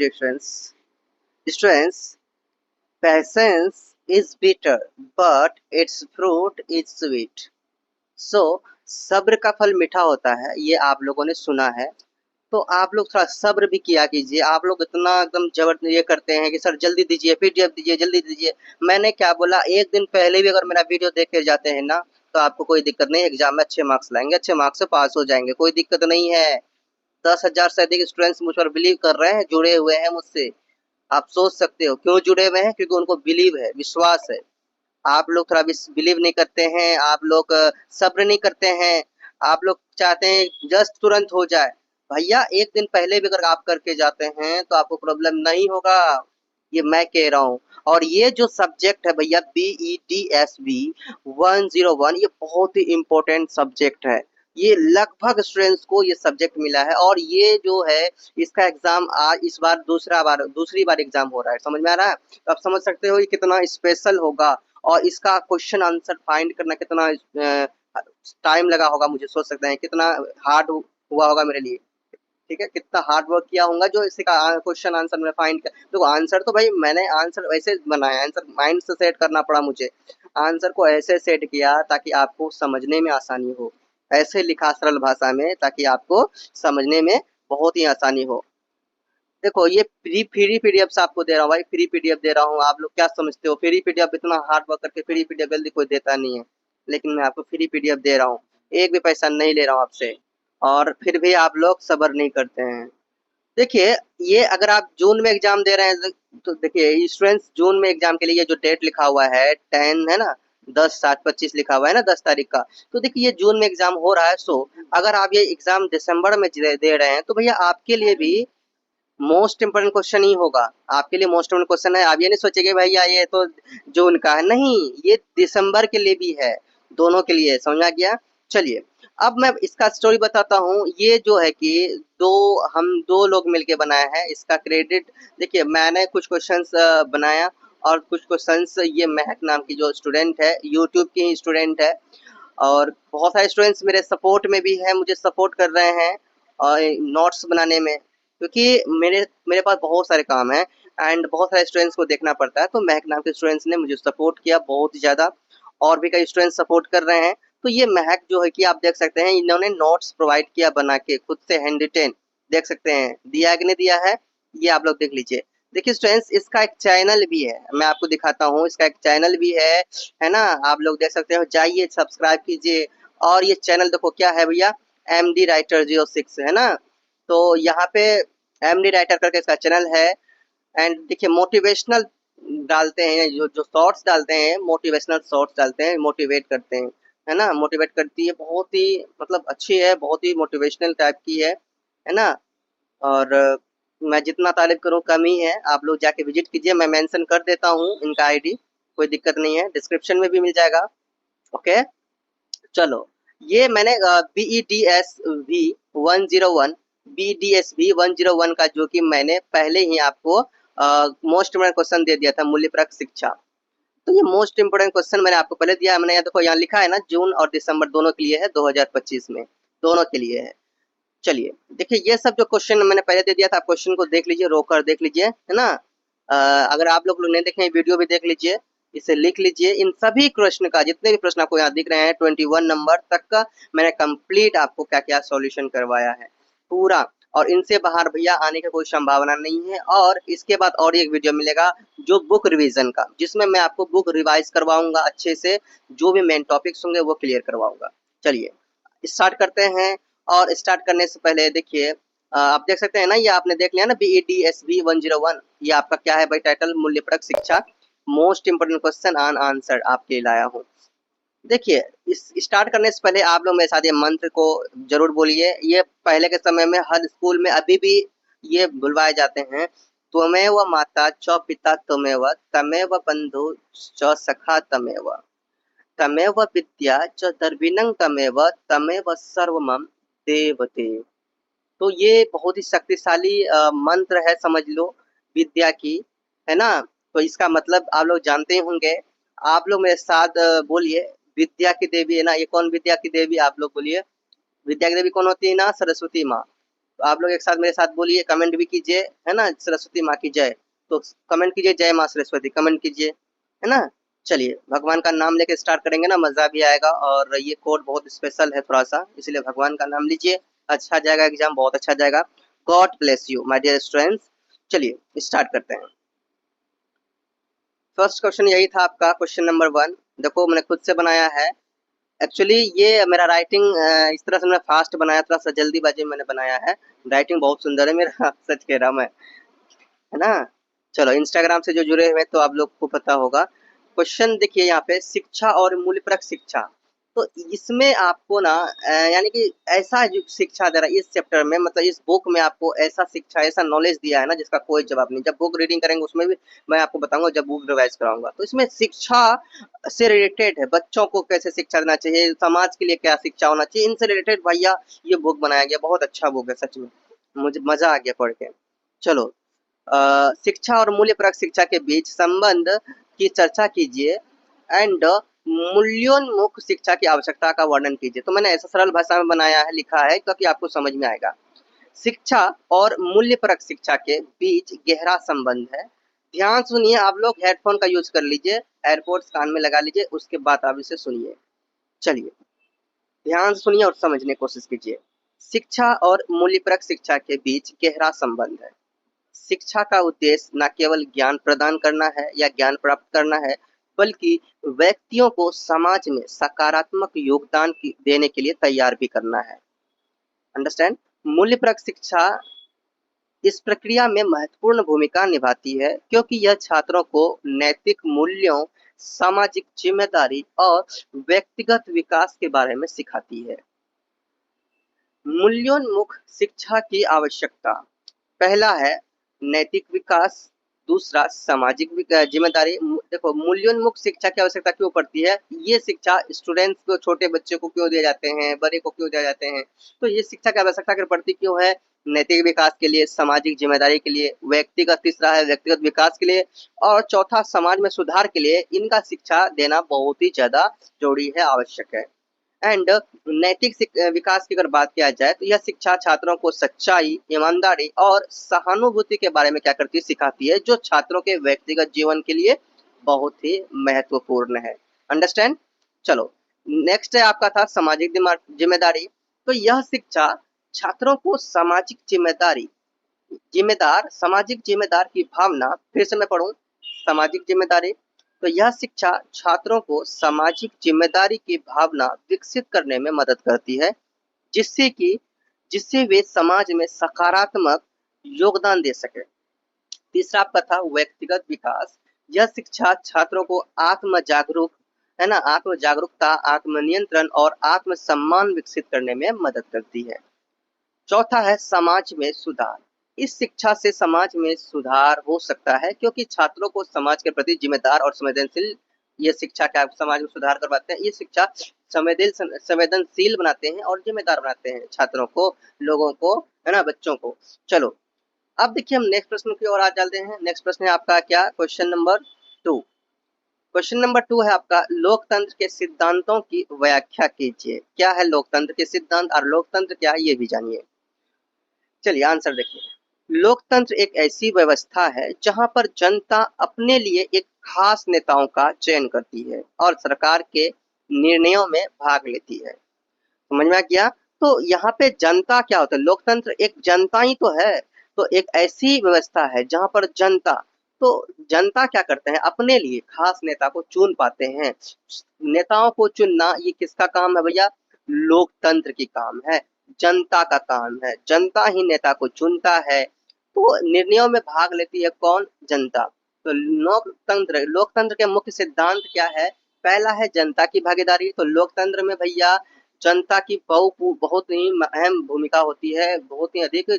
dear students, patience is bitter, but its fruit is sweet. So, सब्र का फल मीठा होता है, ये आप लोगों ने सुना है। तो आप लोग थोड़ा सब्र भी किया कीजिए। आप लोग इतना एकदम जबर ये करते हैं कि सर जल्दी दीजिए, पीडीएफ दीजिए, जल्दी दीजिए। मैंने क्या बोला, एक दिन पहले भी अगर मेरा वीडियो देख के जाते हैं ना, तो आपको कोई दिक्कत नहीं, एग्जाम में अच्छे मार्क्स लाएंगे, अच्छे मार्क्स से पास हो जाएंगे, कोई दिक्कत नहीं है। 10,000 से अधिक स्टूडेंट्स मुझ पर बिलीव कर रहे हैं, जुड़े हुए हैं मुझसे। आप सोच सकते हो क्यों जुड़े हुए हैं, क्योंकि उनको बिलीव है, विश्वास है। आप लोग थोड़ा बिलीव नहीं करते हैं, आप लोग सब्र नहीं करते हैं, आप लोग चाहते हैं जस्ट तुरंत हो जाए। भैया एक दिन पहले भी अगर आप करके जाते हैं तो आपको प्रॉब्लम नहीं होगा, ये मैं कह रहा हूँ। और ये जो सब्जेक्ट है भैया BEDSB 101, ये बहुत ही इम्पोर्टेंट सब्जेक्ट है। ये लगभग स्टूडेंट्स को ये सब्जेक्ट मिला है, और ये जो है इसका एग्जाम आज इस बार दूसरी बार एग्जाम हो रहा है। समझ में आ रहा है? तो आप समझ सकते हो ये कितना स्पेशल होगा, और इसका क्वेश्चन आंसर फाइंड करना कितना टाइम लगा होगा। मुझे सोच सकते हैं कितना हार्ड हुआ होगा मेरे लिए। ठीक है, कितना हार्ड वर्क किया होगा जो इसी का क्वेश्चन आंसर मैंने फाइंड किया। देखो आंसर तो भाई मैंने आंसर वैसे बनाया, आंसर माइंड से सेट करना पड़ा मुझे। आंसर को ऐसे सेट किया ताकि आपको समझने में आसानी हो, ऐसे लिखा सरल भाषा में ताकि आपको समझने में बहुत ही आसानी हो। देखो ये फ्री पीडीएफ आपको दे रहा हूँ भाई, फ्री पीडीएफ दे रहा हूँ। आप लोग क्या समझते हो, फ्री पीडीएफ इतना हार्ड वर्क करके फ्री पीडीएफ जल्दी कोई देता नहीं है, लेकिन मैं आपको फ्री पीडीएफ दे रहा हूँ, एक भी पैसा नहीं ले रहा हूँ आपसे, और फिर भी आप लोग सब्र नहीं करते हैं। देखिए, ये अगर आप जून में एग्जाम दे रहे हैं तो देखिए स्टूडेंट्स, जून में एग्जाम के लिए ये जो डेट लिखा हुआ है 10 है ना, 10/7/25 लिखा हुआ है ना, 10 तारीख का। तो देखिए ये जून में एग्जाम हो रहा है। सो अगर आप ये एग्जाम दिसंबर में दे रहे हैं तो भैया आपके लिए भी मोस्ट इम्पोर्टेंट क्वेश्चन ही होगा। आपके लिए मोस्ट इम्पोर्टेंट क्वेश्चन है। आप ये नहीं सोचेंगे भैया ये तो जून का है, नहीं, ये दिसंबर के लिए भी है, दोनों के लिए। समझ आ गया? चलिए अब मैं इसका स्टोरी बताता हूँ। ये जो है कि हम दो लोग मिलके बनाए हैं, इसका क्रेडिट देखिए। मैंने कुछ क्वेश्चंस बनाया, और कुछ क्वेश्चंस ये महक नाम की जो स्टूडेंट है, यूट्यूब की ही स्टूडेंट है, और बहुत सारे स्टूडेंट्स मेरे सपोर्ट में भी हैं, मुझे सपोर्ट कर रहे हैं और नोट्स बनाने में, क्योंकि मेरे मेरे पास बहुत सारे काम हैं एंड बहुत सारे स्टूडेंट्स को देखना पड़ता है। तो महक नाम के स्टूडेंट्स ने मुझे सपोर्ट किया बहुत ही ज़्यादा, और भी कई स्टूडेंट्स सपोर्ट कर रहे हैं। तो ये महक जो है कि आप देख सकते हैं, इन्होंने नोट्स प्रोवाइड किया बना के खुद से, हैंड रिटेन। देख सकते हैं दिया है कि नहीं दिया है, ये आप लोग देख लीजिए। देखिए स्टूडेंट्स, इसका एक चैनल भी है, मैं आपको दिखाता हूँ, इसका एक चैनल भी है ना। आप लोग देख सकते हो, जाइए सब्सक्राइब कीजिए। और ये चैनल देखो क्या है भैया, MD राइटर 06 है ना। तो यहाँ पे MD राइटर करके इसका चैनल है। एंड देखिए मोटिवेशनल डालते हैं, जो जो शॉर्ट्स डालते हैं, मोटिवेशनल शॉर्ट्स डालते हैं, मोटिवेट करते हैं, है ना। मोटिवेट करती है, बहुत ही मतलब अच्छी है, बहुत ही मोटिवेशनल टाइप की है ना। और मैं जितना तारीफ करूँ कम ही है। आप लोग जाके विजिट कीजिए, मैं मेंशन कर देता हूँ इनका आईडी, कोई दिक्कत नहीं है, डिस्क्रिप्शन में भी मिल जाएगा। ओके, चलो ये मैंने BEDSV 101 का जो कि मैंने पहले ही आपको मोस्ट इम्पोर्टेंट क्वेश्चन दे दिया था, मूल्यपरक शिक्षा। तो ये मोस्ट इम्पोर्टेंट क्वेश्चन मैंने आपको पहले दिया है। मैंने यहाँ देखो, यहाँ लिखा है ना, जून और दिसंबर दोनों के लिए है, 2025 में दोनों के लिए है। चलिए देखिए, ये सब जो क्वेश्चन मैंने पहले दे दिया था, आप क्वेश्चन को देख लीजिए, रोक कर देख लीजिए, है ना। अगर आप लोग नहीं देखें वीडियो भी देख लीजिए, इसे लिख लीजिए। इन सभी प्रश्न का, जितने भी प्रश्न आपको यहाँ दिख रहे हैं 21 नंबर तक का, मैंने कंप्लीट आपको क्या क्या सॉल्यूशन करवाया है पूरा। और इनसे बाहर भैया आने की कोई संभावना नहीं है। और इसके बाद और एक वीडियो मिलेगा जो बुक रिवीजन का, जिसमें मैं आपको बुक रिवाइज करवाऊंगा अच्छे से, जो भी मेन टॉपिक्स होंगे वो क्लियर करवाऊंगा। चलिए स्टार्ट करते हैं। और स्टार्ट करने से पहले देखिए, आप देख सकते हैं ना, ये आपने देख लिया ना, BEDSV 101, ये आपका क्या है भाई, टाइटल मूल्यपरक शिक्षा, most important question on answer आपके लिए लाया हूँ। देखिए इस स्टार्ट करने से पहले आप लोग मेरे साथ ये मंत्र को जरूर बोलिए। ये पहले के समय में हर स्कूल में अभी भी ये बुलवाए जाते हैं। त्वमेव माता च पिता त्वमेव, तमेव बंधु च सखा तमेव, तमेव विद्या च दर्विनं तमेव, तमेव सर्वमं देवते। तो ये बहुत ही शक्तिशाली मंत्र है, समझ लो, विद्या की, है ना। तो इसका मतलब आप लोग जानते ही होंगे। आप लोग मेरे साथ बोलिए, विद्या की देवी है ना, ये कौन विद्या की देवी, आप लोग बोलिए। विद्या की देवी कौन होती है ना, सरस्वती माँ। तो आप लोग एक साथ मेरे साथ बोलिए, कमेंट भी कीजिए, है ना, सरस्वती माँ की जय। तो कमेंट कीजिए जय माँ सरस्वती, कमेंट कीजिए, है ना। चलिए भगवान का नाम लेके स्टार्ट करेंगे ना, मजा भी आएगा। और ये कोड बहुत स्पेशल है थोड़ा सा, इसलिए भगवान का नाम लीजिए, अच्छा जाएगा एग्जाम, बहुत अच्छा जाएगा। God bless you my dear students. चलिए स्टार्ट करते हैं। फर्स्ट क्वेश्चन यही था आपका, क्वेश्चन नंबर 1। देखो मैंने खुद से बनाया है। एक्चुअली ये मेरा राइटिंग इस तरह से मैंने फास्ट बनाया, थोड़ा सा जल्दीबाजी में मैंने बनाया है। राइटिंग बहुत सुंदर है मेरा सच कह रहा हूँ मैं, है ना। चलो इंस्टाग्राम से जो जुड़े हुए हैं तो आप लोग को पता होगा। क्वेश्चन देखिए यहाँ पे, शिक्षा और मूल्यपरक शिक्षा। तो इसमें आपको ना यानी कि ऐसा जो शिक्षा दे रहा है इस चैप्टर में, मतलब इस बुक में आपको ऐसा शिक्षा, ऐसा नॉलेज दिया है ना जिसका कोई जवाब नहीं। जब बुक रीडिंग करेंगे उसमें भी मैं आपको बताऊंगा, जब बुक रिवाइज कराऊंगा तो इसमें शिक्षा से रिलेटेड है। बच्चों को कैसे शिक्षा देना चाहिए, समाज के लिए क्या शिक्षा होना चाहिए, इनसे रिलेटेड भैया ये बुक बनाया गया। बहुत अच्छा बुक है सच में, मुझे मजा आ गया पढ़ के। चलो शिक्षा और मूल्यपरक शिक्षा के बीच संबंध की चर्चा कीजिए एंड मूल्योन्मुख शिक्षा की आवश्यकता का वर्णन कीजिए। तो मैंने ऐसा सरल भाषा में बनाया है, लिखा है ताकि आपको समझ में आएगा। शिक्षा और मूल्यपरक शिक्षा के बीच गहरा संबंध है। ध्यान सुनिए, आप लोग हेडफोन का यूज कर लीजिए, एयरपोर्ट्स कान में लगा लीजिए, उसके बाद आप इसे सुनिए। चलिए ध्यान से सुनिए और समझने की कोशिश कीजिए। शिक्षा और मूल्यपरक शिक्षा के बीच गहरा संबंध है। शिक्षा का उद्देश्य न केवल ज्ञान प्रदान करना है या ज्ञान प्राप्त करना है, बल्कि व्यक्तियों को समाज में सकारात्मक योगदान देने के लिए तैयार भी करना है। अंडरस्टैंड। मूल्यपरक शिक्षा इस प्रक्रिया में महत्वपूर्ण भूमिका निभाती है, क्योंकि यह छात्रों को नैतिक मूल्यों, सामाजिक जिम्मेदारी और व्यक्तिगत विकास के बारे में सिखाती है। मूल्योन्मुख शिक्षा की आवश्यकता। पहला है नैतिक विकास, दूसरा सामाजिक जिम्मेदारी। देखो मूल्योन्मुख शिक्षा की आवश्यकता क्यों पड़ती है, ये शिक्षा स्टूडेंट्स को, छोटे बच्चे को क्यों दिए जाते हैं, बड़े को क्यों दिए जाते हैं, तो ये शिक्षा की आवश्यकता क्यों पड़ती क्यों है? नैतिक विकास के लिए, सामाजिक जिम्मेदारी के लिए, व्यक्तिगत, तीसरा है व्यक्तिगत विकास के लिए, और चौथा समाज में सुधार के लिए इनका शिक्षा देना बहुत ही ज्यादा जरूरी है, आवश्यक है। एंड नैतिक विकास की अगर बात किया जाए तो यह शिक्षा छात्रों को सच्चाई, ईमानदारी और सहानुभूति के बारे में क्या करती है, सिखाती है, जो छात्रों के व्यक्तिगत जीवन के लिए बहुत ही महत्वपूर्ण है। अंडरस्टैंड। चलो नेक्स्ट है आपका था सामाजिक जिम्मेदारी। तो यह शिक्षा छात्रों को सामाजिक जिम्मेदारी, सामाजिक जिम्मेदार की भावना, फिर से मैं पढ़ूं, सामाजिक जिम्मेदारी। तो यह शिक्षा छात्रों को सामाजिक जिम्मेदारी की भावना विकसित करने में मदद करती है, जिससे कि जिससे वे समाज में सकारात्मक योगदान दे सके। तीसरा आपका था व्यक्तिगत विकास। यह शिक्षा छात्रों को आत्म जागरूक, है ना, आत्म जागरूकता, आत्मनियंत्रण और आत्मसम्मान विकसित करने में मदद करती है। चौथा है समाज में सुधार। इस शिक्षा से समाज में सुधार हो सकता है, क्योंकि छात्रों को समाज के प्रति जिम्मेदार और संवेदनशील, ये शिक्षा क्या समाज में सुधार करवाते हैं, ये शिक्षा संवेदनशील बनाते हैं और जिम्मेदार बनाते हैं छात्रों को, लोगों को, है ना, बच्चों को। चलो अब देखिए हम नेक्स्ट प्रश्न की ओर आ चलते हैं। नेक्स्ट प्रश्न है आपका क्या, क्वेश्चन नंबर 2। क्वेश्चन नंबर 2 है आपका, लोकतंत्र के सिद्धांतों की व्याख्या कीजिए। क्या है लोकतंत्र के सिद्धांत और लोकतंत्र क्या है ये भी जानिए। चलिए आंसर देखिए। लोकतंत्र एक ऐसी व्यवस्था है जहां पर जनता अपने लिए एक खास नेताओं का चयन करती है और सरकार के निर्णयों में भाग लेती है। समझ में आ गया। तो यहाँ पे जनता क्या होता है, लोकतंत्र एक जनता ही तो है। तो एक ऐसी व्यवस्था है जहां पर जनता, तो जनता क्या करते हैं, अपने लिए खास नेता को चुन पाते हैं। नेताओं को चुनना ये किसका काम है भैया, लोकतंत्र की काम है, जनता का काम है। जनता ही नेता को चुनता है, तो निर्णयों में भाग लेती है कौन, जनता। तो लोकतंत्र, लोकतंत्र के मुख्य सिद्धांत क्या है, पहला है जनता की भागीदारी। तो लोकतंत्र में भैया जनता की बहुत ही अहम भूमिका होती है, बहुत ही अधिक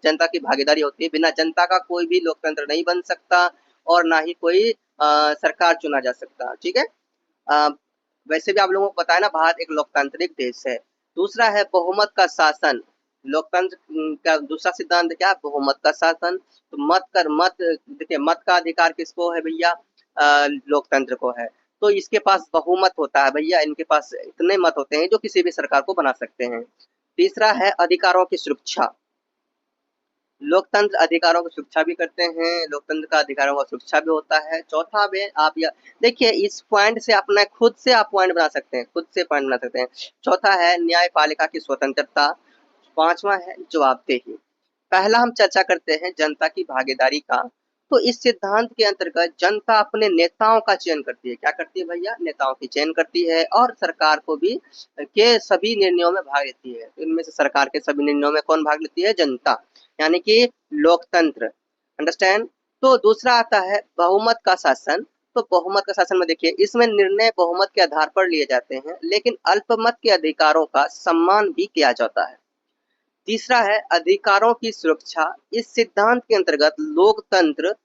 जनता की भागीदारी होती है। बिना जनता का कोई भी लोकतंत्र नहीं बन सकता और ना ही कोई सरकार चुना जा सकता। ठीक है। अ, वैसे भी आप लोगों को पता है ना, भारत एक लोकतांत्रिक देश है। दूसरा है बहुमत का शासन। लोकतंत्र का दूसरा सिद्धांत क्या है, बहुमत का शासन। तो मत देखिए, मत का अधिकार किसको है भैया, लोकतंत्र को है। तो इसके पास बहुमत होता है भैया, इनके पास इतने मत होते हैं जो किसी भी सरकार को बना सकते हैं। तीसरा है अधिकारों की सुरक्षा। लोकतंत्र अधिकारों की सुरक्षा भी करते हैं, लोकतंत्र का अधिकारों का सुरक्षा भी होता है। चौथा में आप या देखिए इस पॉइंट से अपना खुद से आप पॉइंट बना सकते हैं, खुद से पॉइंट बना सकते हैं। चौथा है न्यायपालिका की स्वतंत्रता। पांचवा है जवाबदेही। पहला हम चर्चा करते हैं जनता की भागीदारी का। तो इस सिद्धांत के अंतर्गत जनता अपने नेताओं का चयन करती है। क्या करती है भैया? नेताओं की चयन करती है और सरकार को भी के सभी निर्णयों में भाग लेती है। इनमें से सरकार के सभी निर्णयों में कौन भाग लेती है? जनता, यानी कि लोकतंत्र। अंडरस्टैंड? तो दूसरा आता है बहुमत का शासन। तो बहुमत का शासन में देखिए इसमें निर्णय बहुमत के आधार पर लिए जाते हैं, लेकिन अल्पमत के अधिकारों का सम्मान भी किया जाता है। तीसरा है अधिकारों की सुरक्षा। इस सिद्धांत के अंतर्गत लोकतंत्र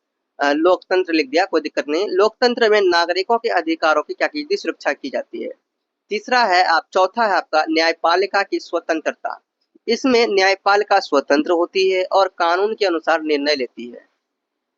लिख दिया, कोई दिक्कत नहीं। लोकतंत्र में नागरिकों के अधिकारों की क्या की सुरक्षा की जाती है। तीसरा है आप चौथा है आपका न्यायपालिका की स्वतंत्रता। इसमें न्यायपालिका स्वतंत्र होती है और कानून के अनुसार निर्णय लेती है।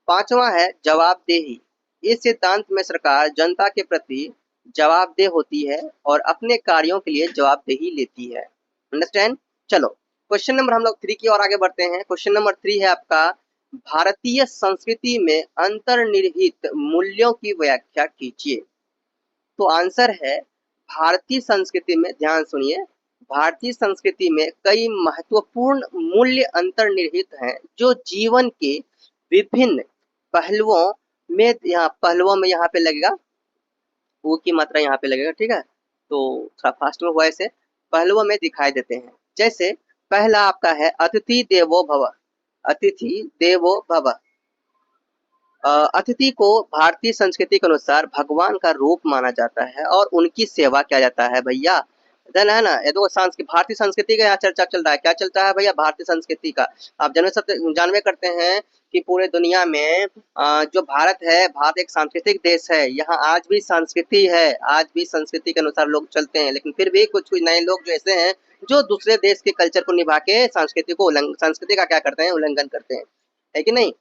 पांचवा है जवाबदेही। इस सिद्धांत में सरकार जनता के प्रति जवाबदेह होती है और अपने कार्यों के लिए जवाबदेही लेती है। अंडरस्टैंड? चलो क्वेश्चन नंबर हम लोग 3 की ओर आगे बढ़ते हैं। क्वेश्चन नंबर 3 है आपका भारतीय संस्कृति में अंतर्निहित मूल्यों की व्याख्या कीजिए। तो आंसर है भारतीय संस्कृति में, ध्यान सुनिए, भारतीय संस्कृति में कई महत्वपूर्ण मूल्य अंतर्निहित हैं जो जीवन के विभिन्न पहलुओं में यहाँ पे लगेगा, वो की मात्रा यहाँ पे लगेगा, ठीक है। तो थोड़ा फास्ट में हुआ ऐसे पहलुओं में दिखाई देते हैं। जैसे पहला आपका है अतिथि देवो भव। अतिथि देवो भव। अतिथि को भारतीय संस्कृति के अनुसार भगवान का रूप माना जाता है और उनकी सेवा किया जाता है भैया। है ना? ये तो भारतीय संस्कृति का यहाँ चर्चा चल रहा है। क्या चलता है भैया? भारतीय संस्कृति का। आप जानवे करते हैं कि पूरे दुनिया में जो भारत है, भारत एक सांस्कृतिक देश है। यहाँ आज भी संस्कृति है, आज भी संस्कृति के अनुसार लोग चलते हैं, लेकिन फिर भी कुछ नए लोग जो ऐसे हैं जो दूसरे देश के कल्चर को निभा के संस्कृति का क्या करते हैं? उल्लंघन करते हैं, है कि नहीं?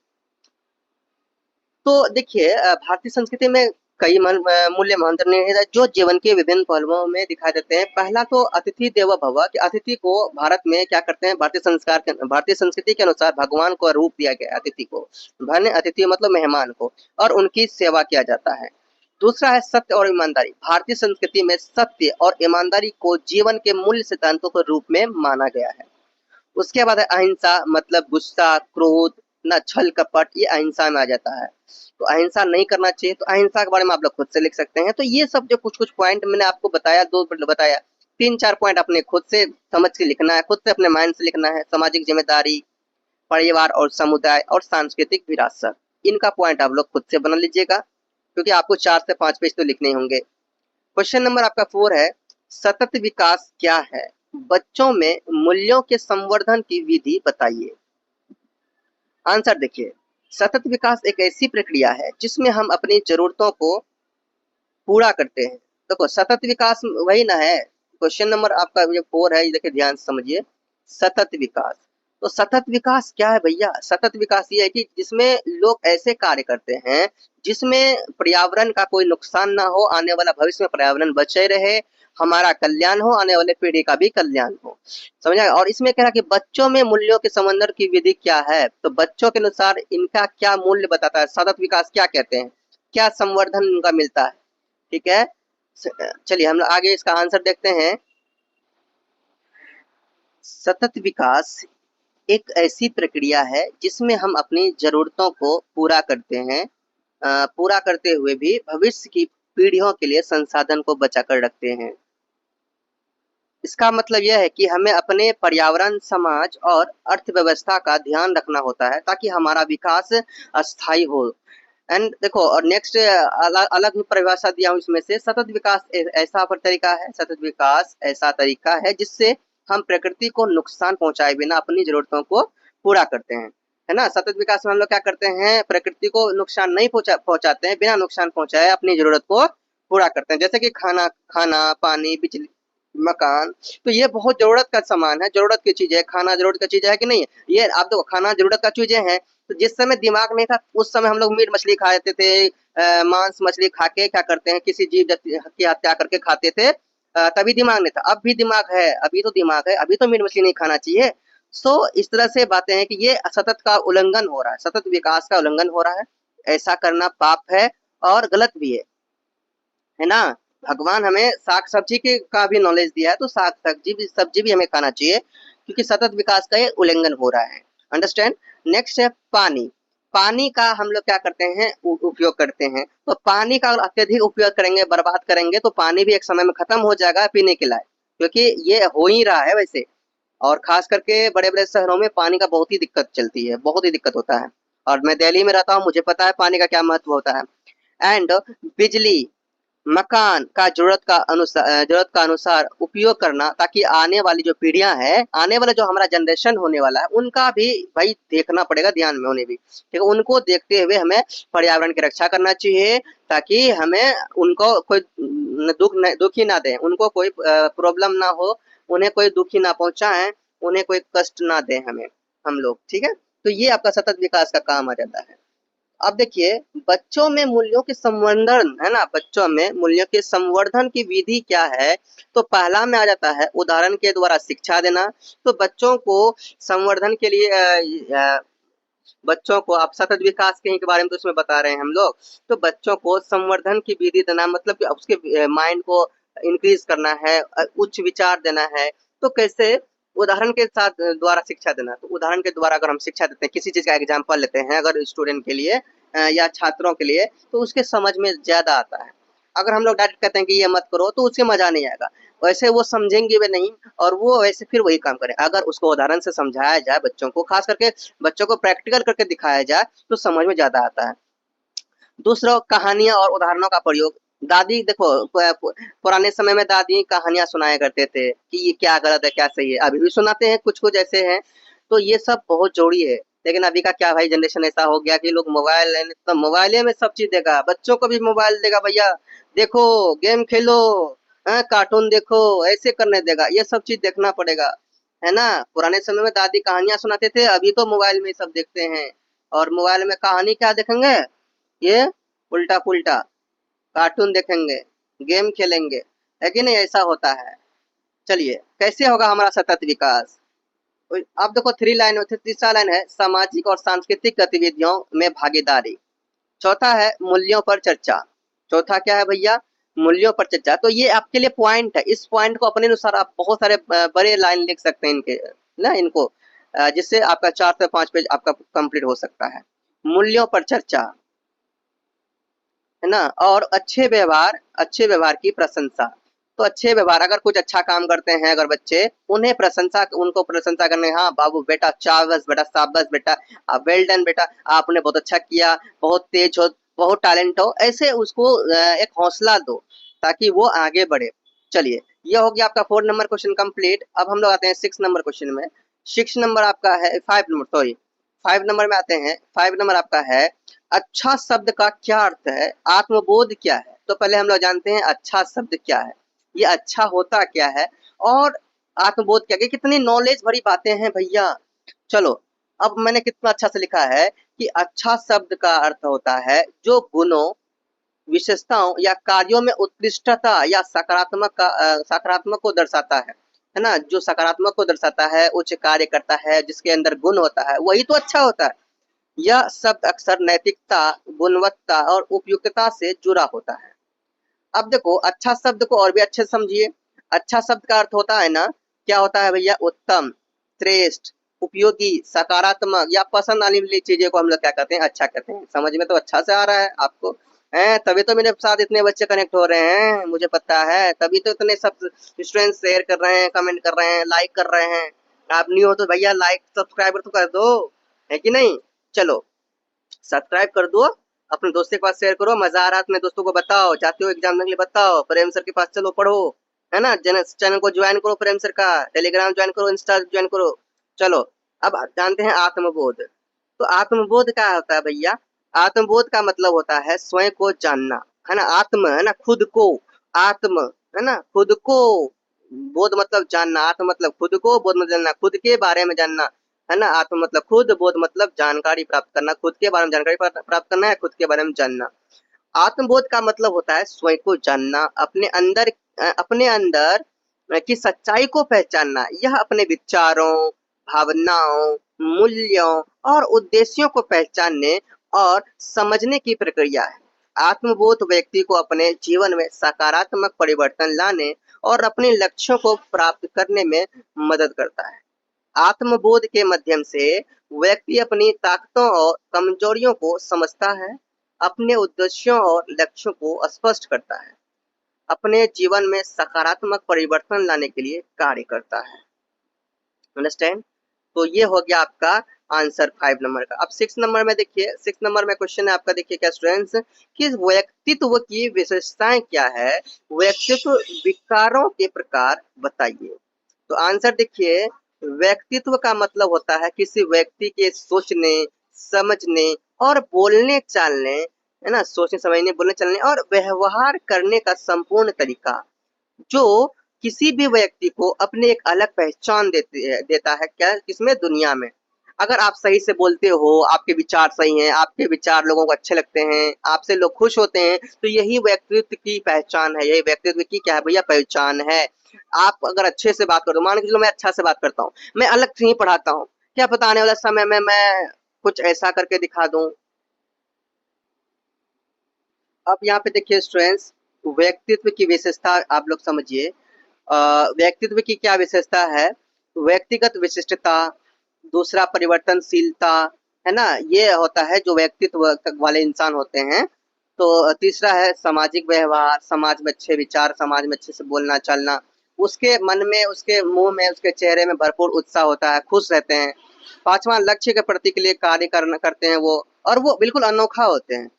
तो देखिए भारतीय संस्कृति में कई मूल्य अंतर्निहित है जो जीवन के विभिन्न पहलुओं में दिखाई देते हैं। पहला तो अतिथि देवो भव, कि अतिथि को भारत में क्या करते हैं? भारतीय संस्कृति के अनुसार भगवान को रूप दिया गया है अतिथि को। धन्य अतिथि मतलब मेहमान को, और उनकी सेवा किया जाता है। दूसरा है सत्य और ईमानदारी। भारतीय संस्कृति में सत्य और ईमानदारी को जीवन के मूल्य सिद्धांतों के रूप में माना गया है। उसके बाद है अहिंसा, मतलब गुस्सा, क्रोध, ना छल कपट, ये अहिंसा में आ जाता है। तो अहिंसा नहीं करना चाहिए। तो अहिंसा के बारे में आप लोग खुद से लिख सकते हैं। तो ये सब जो कुछ कुछ पॉइंट मैंने आपको बताया, बताया, 3-4 पॉइंट अपने खुद से समझ के लिखना है, खुद से अपने माइंड से लिखना है। सामाजिक जिम्मेदारी, परिवार और समुदाय और सांस्कृतिक विरासत, इनका पॉइंट आप लोग खुद से बना लीजिएगा, क्योंकि आपको 4 से 5 पेज तो लिखने होंगे। क्वेश्चन नंबर आपका 4 है सतत विकास क्या है? बच्चों में मूल्यों के संवर्धन की विधि बताइए। आंसर देखिए, सतत विकास एक ऐसी प्रक्रिया है जिसमें हम अपनी जरूरतों को पूरा करते हैं। देखो सतत विकास वही ना है। क्वेश्चन नंबर आपका जो 4 है, ये देखिए ध्यान से समझिए, सतत विकास। तो सतत विकास क्या है भैया? सतत विकास ये है कि जिसमें लोग ऐसे कार्य करते हैं जिसमें पर्यावरण का कोई नुकसान ना हो, आने वाला भविष्य में पर्यावरण बचे रहे, हमारा कल्याण हो, आने वाले पीढ़ी का भी कल्याण हो। समझा? और इसमें कह रहा कि बच्चों में मूल्यों के संवर्धन की विधि क्या है? तो बच्चों के अनुसार इनका क्या मूल्य बताता है? सतत विकास क्या कहते हैं? क्या संवर्धन इनका मिलता है? ठीक है, चलिए हम आगे इसका आंसर देखते हैं। सतत विकास एक ऐसी प्रक्रिया है जिसमें हम अपनी जरूरतों को पूरा करते हैं, पूरा करते हुए भी भविष्य की पीढ़ियों के लिए संसाधन को बचाकर रखते हैं। इसका मतलब यह है कि हमें अपने पर्यावरण, समाज और अर्थव्यवस्था का ध्यान रखना होता है ताकि हमारा विकास अस्थायी हो। एंड देखो और नेक्स्ट अलग ही परिभाषा दिया हूँ इसमें से, सतत विकास ऐसा तरीका है, सतत विकास ऐसा तरीका है जिससे हम प्रकृति को नुकसान पहुंचाए बिना अपनी जरूरतों को पूरा करते हैं, है ना। सतत विकास में हम लोग क्या करते हैं? प्रकृति को नुकसान नहीं पहुंचाते हैं, बिना नुकसान पहुंचाए अपनी जरूरत को पूरा करते हैं। जैसे कि खाना, पानी, बिजली, मकान, तो ये बहुत जरूरत का सामान है, जरूरत की चीज है। खाना जरूरत का चीज है कि नहीं है? ये आप देखो खाना जरूरत का चीजें हैं। तो जिस समय दिमाग नहीं था उस समय हम लोग मीट मछली खाते थे, मांस मछली खा के क्या करते हैं, किसी जीव की हत्या करके खाते थे, तभी दिमाग नहीं था। अब भी दिमाग है, अभी तो दिमाग है, अभी तो मीट मछली नहीं खाना चाहिए। इस तरह से बातें हैं कि ये सतत का उल्लंघन हो रहा है, सतत विकास का उल्लंघन हो रहा है। ऐसा करना पाप है और गलत भी है ना? भगवान हमें साग-सब्जी के का भी नॉलेज दिया है, तो सब्जी भी हमें खाना चाहिए, क्योंकि सतत विकास का ये उल्लंघन हो रहा है। अंडरस्टैंड? नेक्स्ट है पानी। पानी का हम लोग क्या करते हैं? उपयोग करते हैं। तो पानी का अगर अत्यधिक उपयोग करेंगे, बर्बाद करेंगे, तो पानी भी एक समय में खत्म हो जाएगा पीने के लायक, क्योंकि ये हो ही रहा है वैसे। और खास करके बड़े-बड़े शहरों में पानी का बहुत ही दिक्कत चलती है, बहुत ही दिक्कत होता है। और मैं दिल्ली में रहता हूँ, मुझे पता है पानी का क्या महत्व होता है। एंड बिजली, मकान का ज़रूरत का अनुसार उपयोग करना, ताकि आने वाली जो पीढ़ियाँ हैं, आने वाला जो हमारा जनरेशन होने वाला है, उनका भी भाई देखना पड़ेगा, ध्यान में उन्हें भी, ठीक है? उनको देखते हुए हमें पर्यावरण की रक्षा करना चाहिए, ताकि हमें उनको कोई दुखी ना दें, उनको कोई प्रॉब्लम ना हो, उन्हें कोई दुखी ना पहुँचाएँ, उन्हें कोई कष्ट ना दें हम लोग, ठीक है? तो ये आपका सतत विकास का काम आ जाता है। अब देखिए, बच्चों में मूल्यों के संवर्धन है ना, बच्चों में मूल्यों के संवर्धन की विधि क्या है? तो पहला में आ जाता है उदाहरण के द्वारा शिक्षा देना। तो बच्चों को संवर्धन के लिए बच्चों को आप सतत विकास के ही के बारे में तो इसमें बता रहे हैं हम लोग। तो बच्चों को संवर्धन की विधि देना मतलब कि उसके माइंड को इंक्रीज करना है, उच्च विचार देना है। तो कैसे? उदाहरण के साथ द्वारा शिक्षा देना। तो उदाहरण के द्वारा अगर हम शिक्षा देते हैं, किसी चीज़ का एग्जाम्पल लेते हैं अगर स्टूडेंट के लिए या छात्रों के लिए, तो उसके समझ में ज़्यादा आता है। अगर हम लोग डायरेक्ट कहते हैं कि ये मत करो, तो उससे मज़ा नहीं आएगा। वैसे वो समझेंगे भी नहीं और वो वैसे फिर वही काम करें। अगर उसको उदाहरण से समझाया जाए बच्चों को, खास करके बच्चों को प्रैक्टिकल करके दिखाया जाए, तो समझ में ज़्यादा आता है। दूसरा, कहानियाँ और उदाहरणों का प्रयोग। दादी देखो, पुराने समय में दादी कहानियाँ सुनाया करते थे कि ये क्या गलत है, क्या सही है। अभी भी सुनाते हैं, कुछ-कुछ ऐसे हैं। तो ये सब बहुत ज़रूरी है। लेकिन अभी का क्या भाई, जनरेशन ऐसा हो गया कि लोग मोबाइल लेने तो मोबाइले में सब चीज़ देगा। बच्चों को भी मोबाइल देगा, भैया देखो, गेम खेलो, कार्टून देखो, ऐसे करने देगा। ये सब चीज़ देखना पड़ेगा, है ना? पुराने समय में दादी कहानियाँ सुनाते थे, अभी तो मोबाइल में सब देखते हैं। और मोबाइल में कहानी क्या देखेंगे? ये उल्टा-पुल्टा कार्टून देखेंगे, गेम खेलेंगे, है कि नहीं? ऐसा होता है। चलिए, कैसे होगा हमारा सतत विकास? अब देखो, 3 लाइन में तीसरा लाइन है सामाजिक और सांस्कृतिक गतिविधियों में भागीदारी। चौथा है मूल्यों पर चर्चा। चौथा क्या है भैया? मूल्यों पर चर्चा। तो ये आपके लिए पॉइंट है। इस पॉइंट को अपने अनुसार आप बहुत सारे बड़े लाइन लिख सकते हैं इनके ना इनको, जिससे आपका 4 से 5 पेज आपका कंप्लीट हो सकता है। मूल्यों पर चर्चा, है ना? और अच्छे व्यवहार की प्रशंसा। तो अच्छे व्यवहार, अगर कुछ अच्छा काम करते हैं अगर बच्चे, उनको प्रशंसा करने, हाँ बाबू बेटा, शाबाश बेटा, शाबाश बेटा, वेल डन बेटा, आपने बहुत अच्छा किया, बहुत तेज हो, बहुत टैलेंट हो, ऐसे उसको एक हौसला दो ताकि वो आगे बढ़े। चलिए, ये हो गया आपका 4 नंबर क्वेश्चन कंप्लीट। अब हम लोग आते हैं 6 नंबर क्वेश्चन में। 6 नंबर आपका है 5 नंबर, सॉरी 5 नंबर में आते हैं। 5 नंबर आपका है अच्छा शब्द का क्या अर्थ है? आत्मबोध क्या है? तो पहले हम लोग जानते हैं अच्छा शब्द क्या है, ये अच्छा होता क्या है, और आत्मबोध क्या है। कितनी नॉलेज भरी बातें हैं भैया। चलो, अब मैंने कितना अच्छा से लिखा है कि अच्छा शब्द का अर्थ होता है जो गुणों, विशेषताओं या कार्यों में उत्कृष्टता या सकारात्मक को दर्शाता है ना? जो सकारात्मक को दर्शाता है, उच्च कार्य करता है, जिसके अंदर गुण होता है, वही तो अच्छा होता है। यह शब्द अक्सर नैतिकता, गुणवत्ता और उपयुक्तता से जुड़ा होता है। अब देखो, अच्छा शब्द को और भी अच्छे से समझिए। अच्छा शब्द का अर्थ होता है ना, क्या होता है भैया? उत्तम, श्रेष्ठ, उपयोगी, सकारात्मक या पसंद आने वाली चीजें को हम लोग क्या कहते हैं? अच्छा कहते हैं। समझ में तो अच्छा से आ रहा है आपको, हैं? तभी तो मेरे साथ इतने बच्चे कनेक्ट हो रहे हैं, मुझे पता है। तभी तो इतने सब स्टूडेंट शेयर कर रहे हैं, कमेंट कर रहे हैं, लाइक कर रहे हैं। आप न्यू हो तो भैया लाइक सब्सक्राइबर तो कर दो, है कि नहीं? चलो, सब्सक्राइब कर दो, अपने दोस्तों के पास शेयर करो, मजा आ रहा है अपने दोस्तों को बताओ, चाहते हो एग्जाम देने के लिए बताओ, प्रेम सर के पास चलो पढ़ो, है ना? चैनल को ज्वाइन करो, प्रेम सर का टेलीग्राम ज्वाइन करो, इंस्टा ज्वाइन करो। चलो, अब जानते हैं आत्मबोध। तो आत्मबोध क्या होता है भैया? आत्मबोध का मतलब होता है स्वयं को जानना, है ना? आत्म है ना, खुद को, आत्म है ना, खुद को, बोध मतलब जानना, आत्म मतलब खुद को, बोध मतलब जानना, खुद के बारे में जानना, है ना? आत्म मतलब खुद, बोध मतलब जानकारी प्राप्त करना, खुद के बारे में जानकारी प्राप्त करना है, खुद के बारे में जानना। आत्मबोध का मतलब होता है स्वयं को जानना, अपने अंदर की सच्चाई को पहचानना। यह अपने विचारों, भावनाओं, मूल्यों और उद्देश्यों को पहचानने और समझने की प्रक्रिया है। आत्मबोध व्यक्ति को अपने जीवन में सकारात्मक परिवर्तन लाने और अपने लक्ष्यों को प्राप्त करने में मदद करता है। आत्मबोध के माध्यम से व्यक्ति अपनी ताकतों और कमजोरियों को समझता है, अपने उद्देश्यों और लक्ष्यों को स्पष्ट करता है, अपने जीवन में सकारात्मक परिवर्तन लाने के लिए कार्य करता है। अंडरस्टैंड? तो ये हो गया आपका आंसर 5 नंबर का। अब 6 नंबर में देखिए, 6 नंबर में क्वेश्चन है आपका, देखिए क्या स्टूडेंट्स, कि व्यक्तित्व की विशेषताएं क्या है, व्यक्तित्व विकारों के प्रकार बताइए। तो आंसर देखिए, व्यक्तित्व का मतलब होता है किसी व्यक्ति के सोचने, समझने और बोलने चालने, है ना, सोचने समझने बोलने चलने और व्यवहार करने का संपूर्ण तरीका, जो किसी भी व्यक्ति को अपनी एक अलग पहचान देता है, क्या किसमें, दुनिया में। अगर आप सही से बोलते हो, आपके विचार सही हैं, आपके विचार लोगों को अच्छे लगते हैं, आपसे लोग खुश होते हैं, तो यही व्यक्तित्व की पहचान है, यही व्यक्तित्व की क्या है भैया, पहचान है। आप अगर अच्छे से बात करो, मान के चलो मैं अच्छा से बात करता हूँ, मैं अलग से ही पढ़ाता हूँ, क्या पता आने वाला समय में मैं कुछ ऐसा करके दिखा दूं। अब यहाँ पे देखिए स्टूडेंट्स, व्यक्तित्व की विशेषता आप लोग समझिए। व्यक्तित्व की क्या विशेषता है, व्यक्तिगत विशिष्टता, दूसरा परिवर्तनशीलता, है ना, ये होता है जो व्यक्तित्व वाले इंसान होते हैं। तो तीसरा है सामाजिक व्यवहार, समाज में अच्छे विचार, समाज में अच्छे से बोलना चालना, उसके मन में, उसके मुंह में, उसके चेहरे में भरपूर उत्साह होता है, खुश रहते हैं। पांचवा, लक्ष्य के प्रति के लिए कार्य करना करते हैं वो, और वो बिल्कुल अनोखा होते हैं,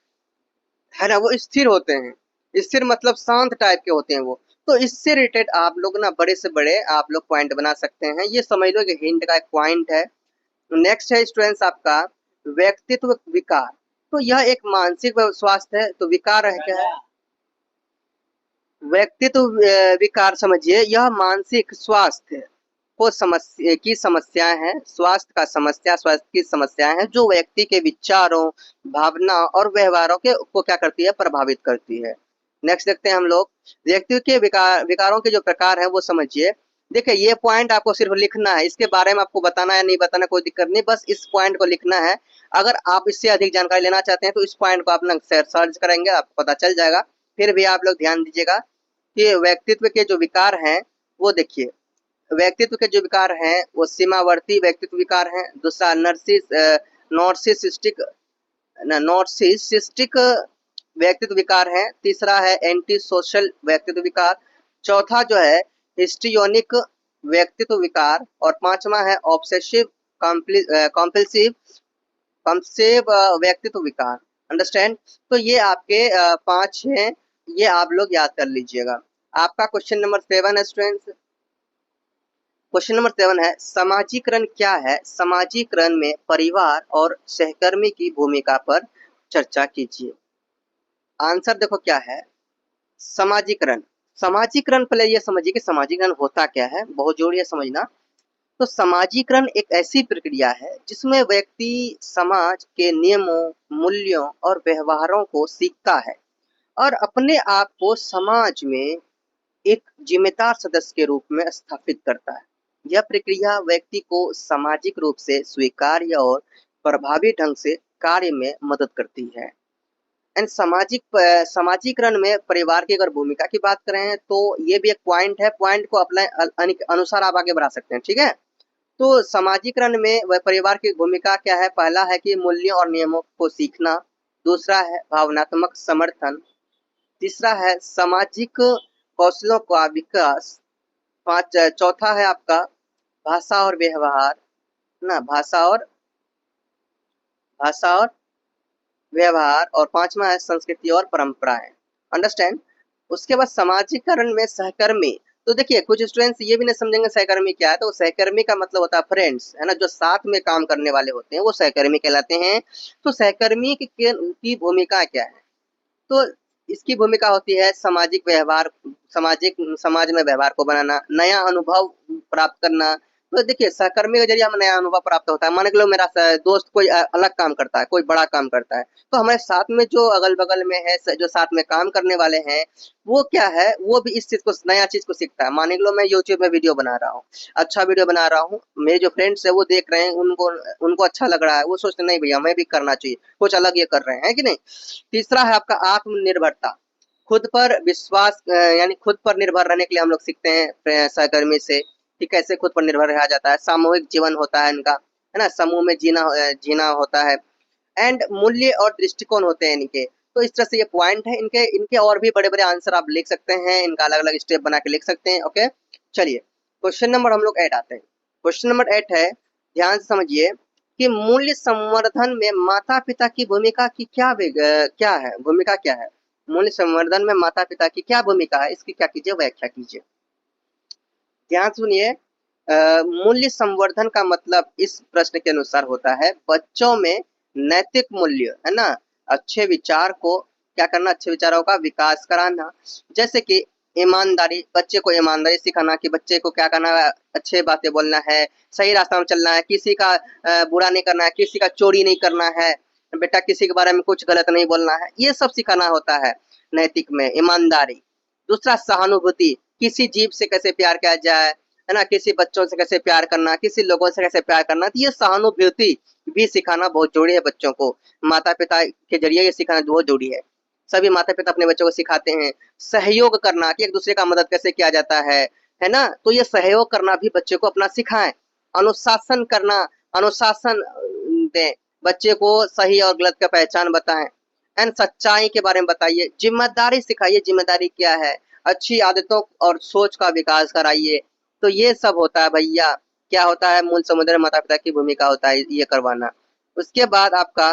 है ना, वो स्थिर होते हैं। स्थिर मतलब शांत टाइप के होते हैं वो। तो इससे रिलेटेड आप लोग ना बड़े से बड़े आप लोग पॉइंट बना सकते हैं, ये समझ लो कि हिंट का एक पॉइंट है। नेक्स्ट है स्टूडेंट्स आपका व्यक्तित्व विकार। तो यह एक मानसिक स्वास्थ्य है, तो विकार है क्या है, व्यक्तित्व विकार समझिए, यह मानसिक स्वास्थ्य को समस्या की समस्याएं हैं, स्वास्थ्य का समस्या, स्वास्थ्य की समस्याएं हैं जो व्यक्ति के विचारों, भावना और व्यवहारों के को क्या करती है, प्रभावित करती है। नेक्स्ट देखते हैं हम लोग, व्यक्ति के विकारों के जो प्रकार हैं वो समझिए। देखिए ये पॉइंट आपको सिर्फ लिखना है, इसके बारे में आपको बताना या नहीं बताना कोई दिक्कत नहीं, बस इस पॉइंट को लिखना है। अगर आप इससे अधिक जानकारी लेना चाहते हैं तो इस पॉइंट को आप ना सर्च करेंगे, आपको पता चल जाएगा। फिर भी आप लोग ध्यान दीजिएगा कि व्यक्तित्व के जो विकार हैं वो देखिए, व्यक्तित्व के जो विकार हैं वो सीमावर्ती व्यक्तित्व विकार हैं। दूसरा नॉर्सिसिस्टिक नॉर्सिसिस्टिक व्यक्तित्व विकार है। तीसरा है एंटी सोशल व्यक्तित्व विकार। चौथा जो है हिस्ट्रियोनिक व्यक्तित्व विकार, और पांचवा है ऑब्सेसिव कॉम्पल्सिव व्यक्तित्व विकार। अंडरस्टैंड? तो ये आपके पांच हैं, ये आप लोग याद कर लीजिएगा। आपका क्वेश्चन नंबर 7 है स्टूडेंट्स। क्वेश्चन नंबर 7 है समाजीकरण क्या है, समाजीकरण में परिवार और सहकर्मी की भूमिका पर चर्चा कीजिए। आंसर देखो क्या है, समाजीकरण। समाजीकरण पहले ये समझिए कि समाजीकरण होता क्या है, बहुत जरूरी है समझना। तो समाजीकरण एक ऐसी प्रक्रिया है जिसमें व्यक्ति समाज के नियमों, मूल्यों और व्यवहारों को सीखता है और अपने आप को समाज में एक जिम्मेदार सदस्य के रूप में स्थापित करता है। यह प्रक्रिया व्यक्ति को सामाजिक रूप से स्वीकार्य और प्रभावी ढंग से कार्य में मदद करती है। एंड समाजीकरण में परिवार की अगर भूमिका की बात करें तो ये भी एक पॉइंट है, पॉइंट को अपने अनुसार आप आगे बढ़ा सकते हैं, ठीक है। तो समाजीकरण में वह परिवार की भूमिका क्या है, पहला है कि मूल्यों और नियमों को सीखना, दूसरा है भावनात्मक समर्थन, तीसरा है सामाजिक कौशलों का विकास, चौथा है आपका भाषा और व्यवहार, ना भाषा और व्यवहार, और पांचवा है संस्कृति और परंपराएं। अंडरस्टैंड? उसके बाद समाजीकरण में सहकर्मी। तो देखिए कुछ स्टूडेंट्स ये भी नहीं समझेंगे सहकर्मी क्या है, तो सहकर्मी का मतलब होता है फ्रेंड्स, है ना, जो साथ में काम करने वाले होते हैं वो सहकर्मी कहलाते हैं। तो सहकर्मी की भूमिका क्या है, तो इसकी भूमिका होती है सामाजिक व्यवहार, समाज में व्यवहार को बनाना, नया अनुभव प्राप्त करना, तो देखिए सहकर्मी के जरिए हमें नया अनुभव प्राप्त होता है। मान के लो मेरा दोस्त कोई अलग काम करता है, कोई बड़ा काम करता है, तो हमारे साथ में जो अगल बगल में है, जो साथ में काम करने वाले हैं, वो क्या है, वो भी इस चीज को, नया चीज को सीखता है। मान के लो मैं यूट्यूब में वीडियो बना रहा हूँ, अच्छा वीडियो बना रहा हूँ, मेरे जो फ्रेंड्स है वो देख रहे हैं, उनको उनको अच्छा लग रहा है, वो सोचते नहीं भैया हमें भी करना चाहिए, कुछ अलग ये कर रहे हैं, है कि नहीं। तीसरा है आपका आत्मनिर्भरता, खुद पर विश्वास, यानी खुद पर निर्भर रहने के लिए हम लोग सीखते हैं सहकर्मी से कि कैसे खुद पर निर्भर रहा जाता है। सामूहिक जीवन होता है इनका, है ना, समूह में जीना होता है। एंड मूल्य और दृष्टिकोण होते हैं इनके। तो इस तरह से ये पॉइंट है इनके। इनके और भी बड़े बड़े आंसर आप लिख सकते हैं, इनका अलग अलग स्टेप बना के लिख सकते हैं। ओके, चलिए क्वेश्चन नंबर हम लोग 8 आते हैं। क्वेश्चन नंबर 8 है, ध्यान से समझिए कि मूल्य संवर्धन में माता पिता की भूमिका की क्या है, भूमिका क्या है। मूल्य संवर्धन में माता पिता की क्या भूमिका है, इसकी क्या कीजिए, व्याख्या कीजिए। ध्यान सुनिए, मूल्य संवर्धन का मतलब इस प्रश्न के अनुसार होता है बच्चों में नैतिक मूल्य, है ना, अच्छे विचार को क्या करना, अच्छे विचारों का विकास कराना। जैसे कि ईमानदारी, बच्चे को ईमानदारी सिखाना कि बच्चे को क्या करना है, अच्छे बातें बोलना है, सही रास्ता में चलना है, किसी का बुरा नहीं करना है, किसी का चोरी नहीं करना है, बेटा किसी के बारे में कुछ गलत नहीं बोलना है, ये सब सिखाना होता है नैतिक में, ईमानदारी। दूसरा सहानुभूति, किसी जीव से कैसे प्यार किया जाए, है ना, किसी बच्चों से कैसे प्यार करना, किसी लोगों से कैसे प्यार करना, तो ये सहानुभूति भी सिखाना बहुत जरूरी है बच्चों को। माता पिता के जरिए ये सिखाना बहुत जरूरी है। सभी माता पिता अपने बच्चों को सिखाते हैं सहयोग करना, कि एक दूसरे का मदद कैसे किया जाता है ना, तो ये सहयोग करना भी बच्चे को अपना सिखाएं। अनुशासन करना, अनुशासन दें, बच्चे को सही और गलत का पहचान बताएं। एंड सच्चाई के बारे में बताइए, जिम्मेदारी सिखाइए, जिम्मेदारी क्या है, अच्छी आदतों और सोच का विकास कराइए। तो ये सब होता है भैया, क्या होता है, मूल समुद्र माता पिता की भूमिका होता है ये करवाना। उसके बाद आपका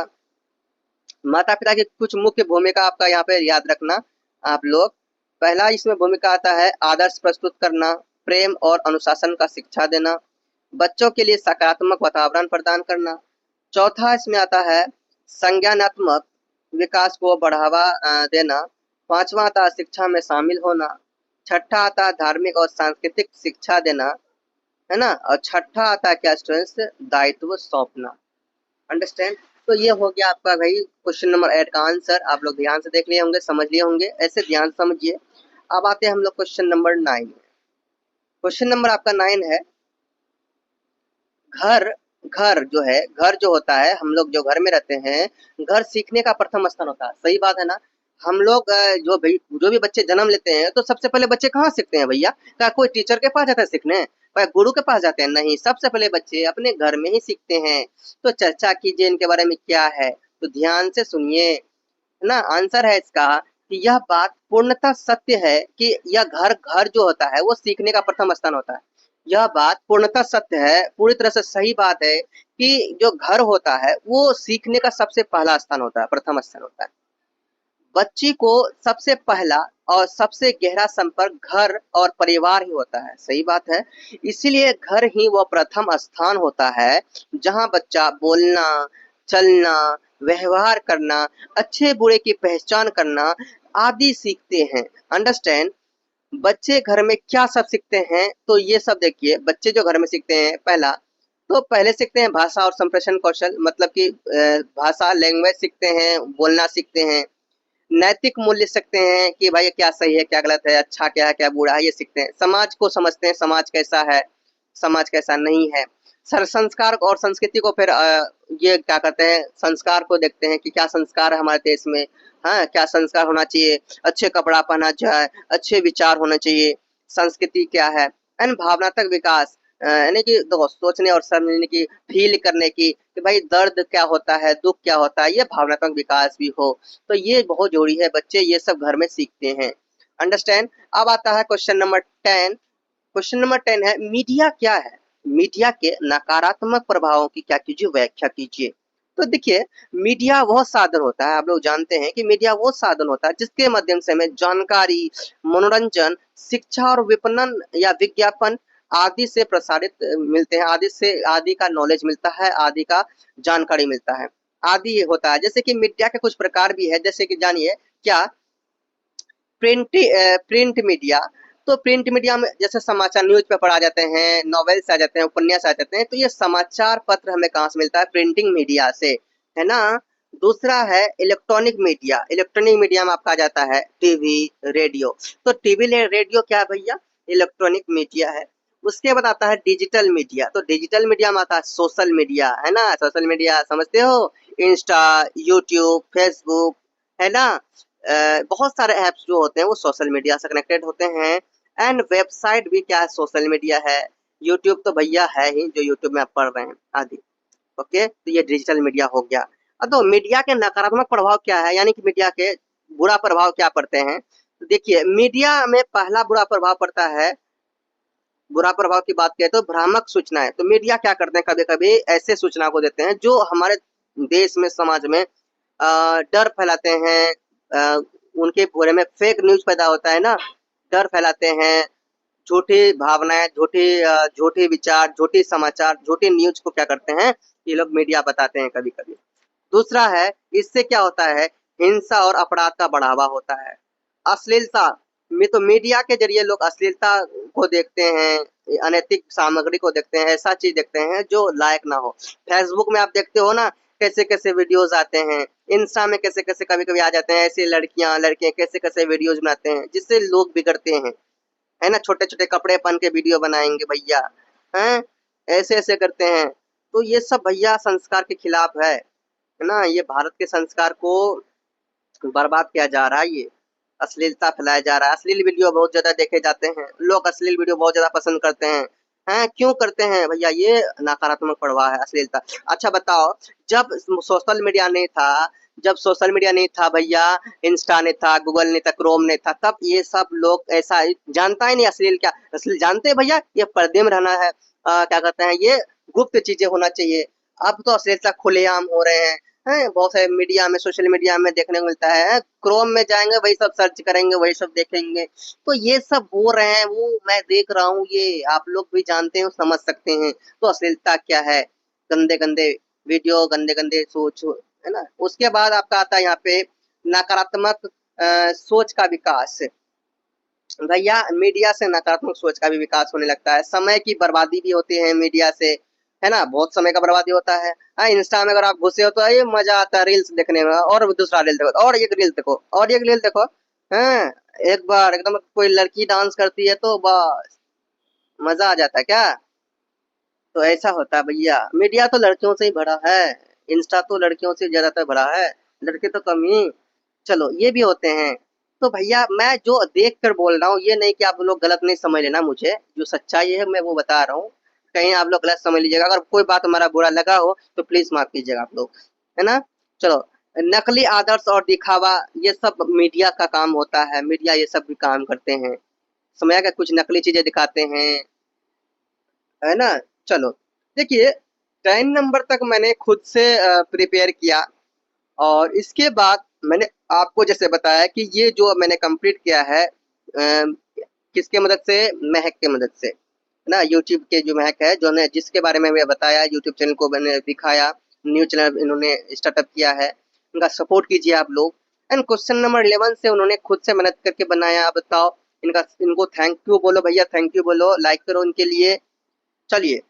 माता पिता की कुछ मुख्य भूमिका आपका यहाँ पे याद रखना आप लोग। पहला इसमें भूमिका आता है आदर्श प्रस्तुत करना, प्रेम और अनुशासन का शिक्षा देना, बच्चों के लिए सकारात्मक वातावरण प्रदान करना। चौथा इसमें आता है संज्ञानात्मक विकास को बढ़ावा देना। पांचवा आता है शिक्षा में शामिल होना। छठा आता है धार्मिक और सांस्कृतिक शिक्षा देना, है ना। और छठा आता है क्या स्टूडेंट्स, दायित्व सौंपना। अंडरस्टैंड। तो ये हो गया आपका भाई क्वेश्चन नंबर 8 का आंसर। आप लोग ध्यान से देख लिए होंगे, समझ लिए होंगे, ऐसे ध्यान समझिए। अब आते हैं हम लोग क्वेश्चन नंबर 9 में। क्वेश्चन नंबर आपका 9 है, घर घर जो है, घर जो होता है, हम लोग जो घर में रहते हैं, घर सीखने का प्रथम स्थान होता है। सही बात है ना। हम लोग जो भी बच्चे जन्म लेते हैं, तो सबसे पहले बच्चे कहाँ सीखते हैं भैया, क्या कोई टीचर के पास जाता है सीखने, क्या गुरु के पास जाते हैं, नहीं, सबसे पहले बच्चे अपने घर में ही सीखते हैं। तो चर्चा कीजिए इनके बारे में क्या है, तो ध्यान से सुनिए, है ना। आंसर है इसका कि यह बात पूर्णतः सत्य है कि यह घर घर जो होता है वो सीखने का प्रथम स्थान होता है। यह बात पूर्णतः सत्य है, पूरी तरह से सही बात है कि जो घर होता है वो सीखने का सबसे पहला स्थान होता है, प्रथम स्थान होता है। बच्ची को सबसे पहला और सबसे गहरा संपर्क घर और परिवार ही होता है। सही बात है। इसीलिए घर ही वो प्रथम स्थान होता है जहां बच्चा बोलना, चलना, व्यवहार करना, अच्छे बुरे की पहचान करना आदि सीखते हैं। अंडरस्टैंड। बच्चे घर में क्या सब सीखते हैं, तो ये सब देखिए, बच्चे जो घर में सीखते हैं, पहला तो पहले सीखते हैं भाषा और संप्रेषण कौशल, मतलब कि भाषा, लैंग्वेज सीखते हैं, बोलना सीखते हैं। नैतिक मूल्य सीखते हैं कि भाई क्या सही है, क्या गलत है, अच्छा क्या है, क्या बुरा है, ये सीखते हैं। समाज को समझते हैं, समाज कैसा है, समाज कैसा नहीं है। संस्कार और संस्कृति को फिर ये क्या करते हैं, संस्कार को देखते हैं कि क्या संस्कार है हमारे देश में, हाँ क्या संस्कार होना चाहिए, अच्छे कपड़ा पहना जाए, अच्छे विचार होने चाहिए, संस्कृति क्या है। एंड भावनात्मक विकास, यानी कि देखो सोचने और समझने की, फील करने की कि भाई दर्द क्या होता है, दुख क्या होता है, ये भावनात्मक विकास भी हो। तो ये बहुत जरूरी है, बच्चे ये सब घर में सीखते हैं। अंडरस्टैंड। अब आता है क्वेश्चन नंबर 10। क्वेश्चन नंबर 10 है, मीडिया क्या है, मीडिया के नकारात्मक प्रभावों की क्या कीजिए, व्याख्या कीजिए। तो देखिए, मीडिया वो साधन होता है, आप लोग जानते हैं कि मीडिया वो साधन होता है जिसके माध्यम से हमें जानकारी, मनोरंजन, शिक्षा और विपणन या विज्ञापन आदि से प्रसारित मिलते हैं, आदि का नॉलेज मिलता है, आदि का जानकारी मिलता है, आदि ये होता है। जैसे कि मीडिया के कुछ प्रकार भी है, जैसे कि जानिए क्या, प्रिंट मीडिया। तो प्रिंट मीडिया में जैसे समाचार न्यूज़पेपर आ जाते हैं, नॉवेल्स आ जाते हैं, उपन्यास आ जाते हैं, तो ये समाचार पत्र हमें कहाँ से मिलता है? प्रिंटिंग मीडिया से, है ना। दूसरा है इलेक्ट्रॉनिक मीडिया। इलेक्ट्रॉनिक मीडिया में आपका आ जाता है टीवी, रेडियो। तो टीवी रेडियो क्या है भैया? इलेक्ट्रॉनिक मीडिया है। उसके बाद आता है डिजिटल मीडिया। तो डिजिटल मीडिया में आता है सोशल मीडिया, है ना। सोशल मीडिया समझते हो? इंस्टा, यूट्यूब, फेसबुक, है ना। बहुत सारे ऐप्स जो होते हैं वो सोशल मीडिया से कनेक्टेड होते हैं। एंड वेबसाइट भी क्या है? सोशल मीडिया है। यूट्यूब तो भैया है ही, जो यूट्यूब में आप पढ़ रहे हैं आदि। ओके, तो ये डिजिटल मीडिया हो गया। अब तो मीडिया के नकारात्मक प्रभाव क्या है, यानी कि मीडिया के बुरा प्रभाव क्या पड़ते हैं? तो देखिए, मीडिया में पहला बुरा प्रभाव पड़ता है, बुरा प्रभाव की बात करें तो भ्रामक सूचनाएं। तो मीडिया क्या करते हैं, कभी कभी ऐसे सूचना को देते हैं जो हमारे देश में, समाज में डर फैलाते हैं। उनके बारे में फेक न्यूज पैदा होता है ना, डर फैलाते हैं, झूठी भावनाएं, झूठे विचार, झूठे समाचार, झूठे न्यूज को क्या करते हैं, ये लोग मीडिया बताते हैं कभी कभी। दूसरा है, इससे क्या होता है? हिंसा और अपराध का बढ़ावा होता है। अश्लीलता में तो मीडिया के जरिए लोग अश्लीलता को देखते हैं, अनैतिक सामग्री को देखते हैं, ऐसा चीज देखते हैं जो लायक ना हो। फेसबुक में आप देखते हो ना, कैसे कैसे वीडियोज आते हैं। इंस्टा में कैसे कैसे कभी कभी आ जाते हैं, ऐसी लड़कियां लड़के कैसे कैसे वीडियोज बनाते हैं जिससे लोग बिगड़ते हैं, है ना। छोटे छोटे कपड़े पहन के वीडियो बनाएंगे भैया, हैं, ऐसे ऐसे करते हैं। तो ये सब भैया संस्कार के खिलाफ है ना। ये भारत के संस्कार को बर्बाद किया जा रहा है। ये अश्लीलता फैलाया जा रहा है। अश्लील वीडियो बहुत ज्यादा देखे जाते हैं, लोग अश्लील वीडियो बहुत ज्यादा पसंद करते हैं, क्यों करते हैं भैया? ये नकारात्मक प्रभाव है अश्लीलता। अच्छा बताओ, जब सोशल मीडिया नहीं था, जब सोशल मीडिया नहीं था भैया, इंस्टा नहीं था, गूगल नहीं था, क्रोम नहीं था, तब ये सब लोग ऐसा जानता ही नहीं अश्लील क्या। अश्लील जानते हैं भैया, ये पर्दे में रहना है, क्या कहते हैं, ये गुप्त चीजें होना चाहिए। अब तो अश्लीलता खुलेआम हो रहे हैं, बहुत सारे मीडिया में, सोशल मीडिया में देखने को मिलता है। क्रोम में जाएंगे, वही सब सर्च करेंगे, वही सब देखेंगे। तो ये सब हो रहे हैं, वो मैं देख रहा हूँ, ये आप लोग भी जानते हो, समझ सकते हैं। तो अश्लीलता क्या है? गंदे गंदे वीडियो, गंदे गंदे सोच, है ना। उसके बाद आपका आता है यहाँ पे नकारात्मक सोच का विकास। भैया मीडिया से नकारात्मक सोच का भी विकास होने लगता है। समय की बर्बादी भी होती है मीडिया से, है ना। बहुत समय का बर्बादी होता है। इंस्टा में अगर आप घुसे हो तो ये मजा आता है रील्स देखने में, और दूसरा रील देखो, और एक रील देखो, और एक रील देखो, हैं। एक बार एकदम कोई लड़की डांस करती है तो बस मजा आ जाता है क्या? तो ऐसा होता है भैया। मीडिया तो लड़कियों से ही भरा है, इंस्टा तो लड़कियों से ज्यादातर भरा है, लड़के तो कम ही। चलो ये भी होते हैं। तो भैया मैं जो देख कर बोल रहा हूँ, ये नहीं कि आप लोग गलत नहीं समझ लेना, मुझे जो सच्चाई है मैं वो बता रहा हूँ। कहीं आप लोग गलत समझ लीजिएगा, अगर कोई बात हमारा बुरा लगा हो तो प्लीज माफ कीजिएगा आप लोग, है ना। चलो, नकली आदर्श और दिखावा, ये सब मीडिया का काम होता है। मीडिया ये सब भी काम करते हैं, समझ आ गया? कुछ नकली चीजें दिखाते हैं, है ना। चलो देखिए, 10 नंबर तक मैंने खुद से प्रिपेयर किया, और इसके बाद मैंने आपको जैसे बताया कि ये जो मैंने कंप्लीट किया है, किसके मदद से? महक के मदद से, है ना। यूट्यूब के जो महक है, जो ने जिसके बारे में मैं बताया, यूट्यूब चैनल को मैंने दिखाया, न्यूज चैनल इन्होंने स्टार्टअप किया है, उनका सपोर्ट कीजिए आप लोग। एंड क्वेश्चन नंबर 11 से उन्होंने खुद से मेहनत करके बनाया। आप बताओ, इनको थैंक यू बोलो भैया, थैंक यू बोलो, लाइक करो उनके लिए। चलिए,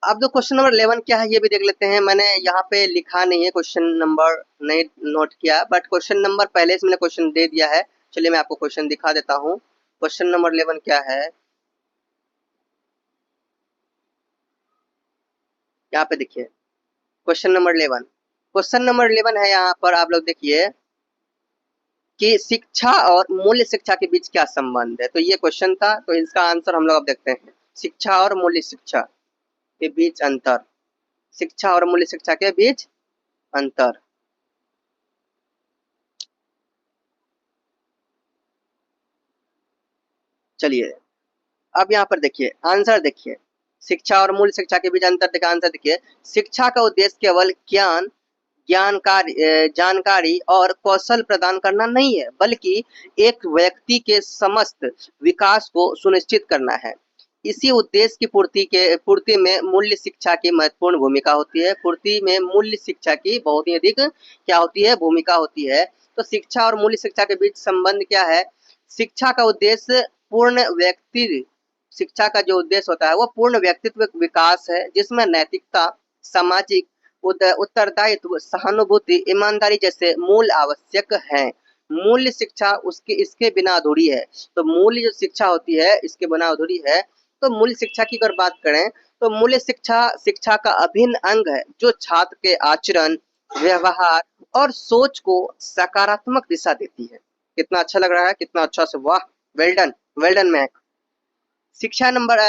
अब जो क्वेश्चन नंबर 11 क्या है ये भी देख लेते हैं। मैंने यहाँ पे लिखा नहीं है, क्वेश्चन नंबर नहीं नोट किया, बट क्वेश्चन नंबर पहले से मैंने क्वेश्चन दे दिया है। चलिए मैं आपको क्वेश्चन दिखा देता हूँ। क्वेश्चन नंबर 11 क्या है, यहाँ पे देखिए। क्वेश्चन नंबर 11, क्वेश्चन नंबर 11 है, यहाँ पर आप लोग देखिए कि शिक्षा और मूल्य शिक्षा के बीच क्या संबंध है। तो ये क्वेश्चन था, तो इसका आंसर हम लोग अब देखते हैं। शिक्षा और मूल्य शिक्षा के बीच अंतर, शिक्षा और मूल्य शिक्षा के बीच अंतर। चलिए अब यहाँ पर देखिए, आंसर देखिए, शिक्षा और मूल शिक्षा के बीच अंतर देखिए, आंसर देखिए। शिक्षा का उद्देश्य केवल ज्ञान, जानकारी और कौशल प्रदान करना नहीं है, बल्कि एक व्यक्ति के समस्त विकास को सुनिश्चित करना है। इसी उद्देश्य की पूर्ति में मूल्य शिक्षा की महत्वपूर्ण भूमिका होती है। पूर्ति में मूल्य शिक्षा की बहुत ही अधिक क्या होती है? भूमिका होती है। तो शिक्षा और मूल्य शिक्षा के बीच संबंध क्या है? शिक्षा का उद्देश्य पूर्ण व्यक्ति शिक्षा का जो उद्देश्य होता है वो पूर्ण व्यक्तित्व विकास है, जिसमें नैतिकता, सामाजिक उत्तरदायित्व, सहानुभूति, ईमानदारी जैसे मूल आवश्यक हैं। मूल्य शिक्षा उसके इसके बिना अधूरी है। तो मूल्य जो शिक्षा होती है इसके बिना अधूरी है। तो मूल्य शिक्षा की अगर बात करें तो मूल्य शिक्षा शिक्षा का अभिन्न अंग है, जो छात्र के आचरण, व्यवहार और सोच को सकारात्मक दिशा देती है। कितना अच्छा लग रहा है, कितना अच्छा से, वाह, वेल डन, वेल डन मैक। शिक्षा नंबर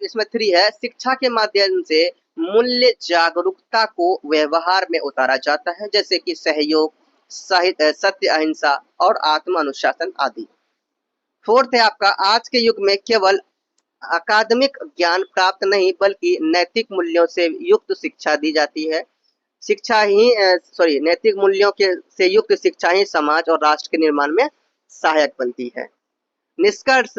इसमें 3 है, शिक्षा के माध्यम से मूल्य जागरूकता को व्यवहार में उतारा जाता है, जैसे कि सहयोग, सत्य, अहिंसा और आत्म अनुशासन आदि। 4th है आपका, आज के युग में केवल अकादमिक ज्ञान प्राप्त नहीं बल्कि नैतिक मूल्यों से युक्त शिक्षा दी जाती है। शिक्षा ही नैतिक मूल्यों के से युक्त शिक्षा ही समाज और राष्ट्र के निर्माण में सहायक बनती है। निष्कर्ष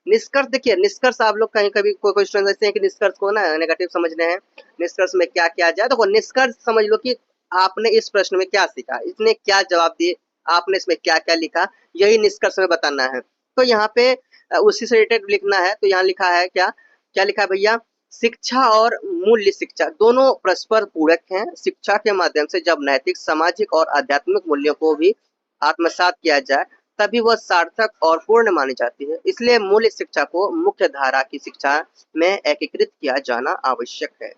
निष्कर्ष देखिए, निष्कर्ष आप लोग कहीं कभी कोई स्टूडेंट ऐसे हैं कि निष्कर्ष को ना नेगेटिव समझ रहे हैं, निष्कर्ष में क्या क्या जाए। देखो, निष्कर्ष समझ लो कि आपने इस प्रश्न में क्या सीखा, इसने क्या जवाब दिए, आपने इसमें क्या क्या लिखा, यही निष्कर्ष में बताना है। तो यहाँ पे उसी से रिलेटेड लिखना है। तो यहाँ लिखा है क्या क्या लिखा है भैया, शिक्षा और मूल्य शिक्षा दोनों परस्पर पूरक हैं। शिक्षा के माध्यम से जब नैतिक, सामाजिक और आध्यात्मिक मूल्यों को भी आत्मसात किया जाए तभी वह सार्थक और पूर्ण मानी जाती है। इसलिए मूल्य शिक्षा को मुख्य धारा की शिक्षा में एकीकृत किया जाना आवश्यक है।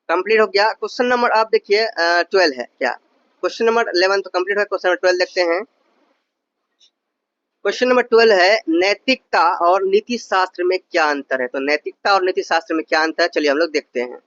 कंप्लीट हो गया। क्वेश्चन नंबर आप देखिए 12 है क्या, क्वेश्चन नंबर 11 तो कंप्लीट है, क्वेश्चन नंबर 12 देखते हैं। क्वेश्चन नंबर 12 है, नैतिकता और नीति शास्त्र में क्या अंतर है। तो नैतिकता और नीति शास्त्र में क्या अंतर है, चलिए हम लोग देखते हैं।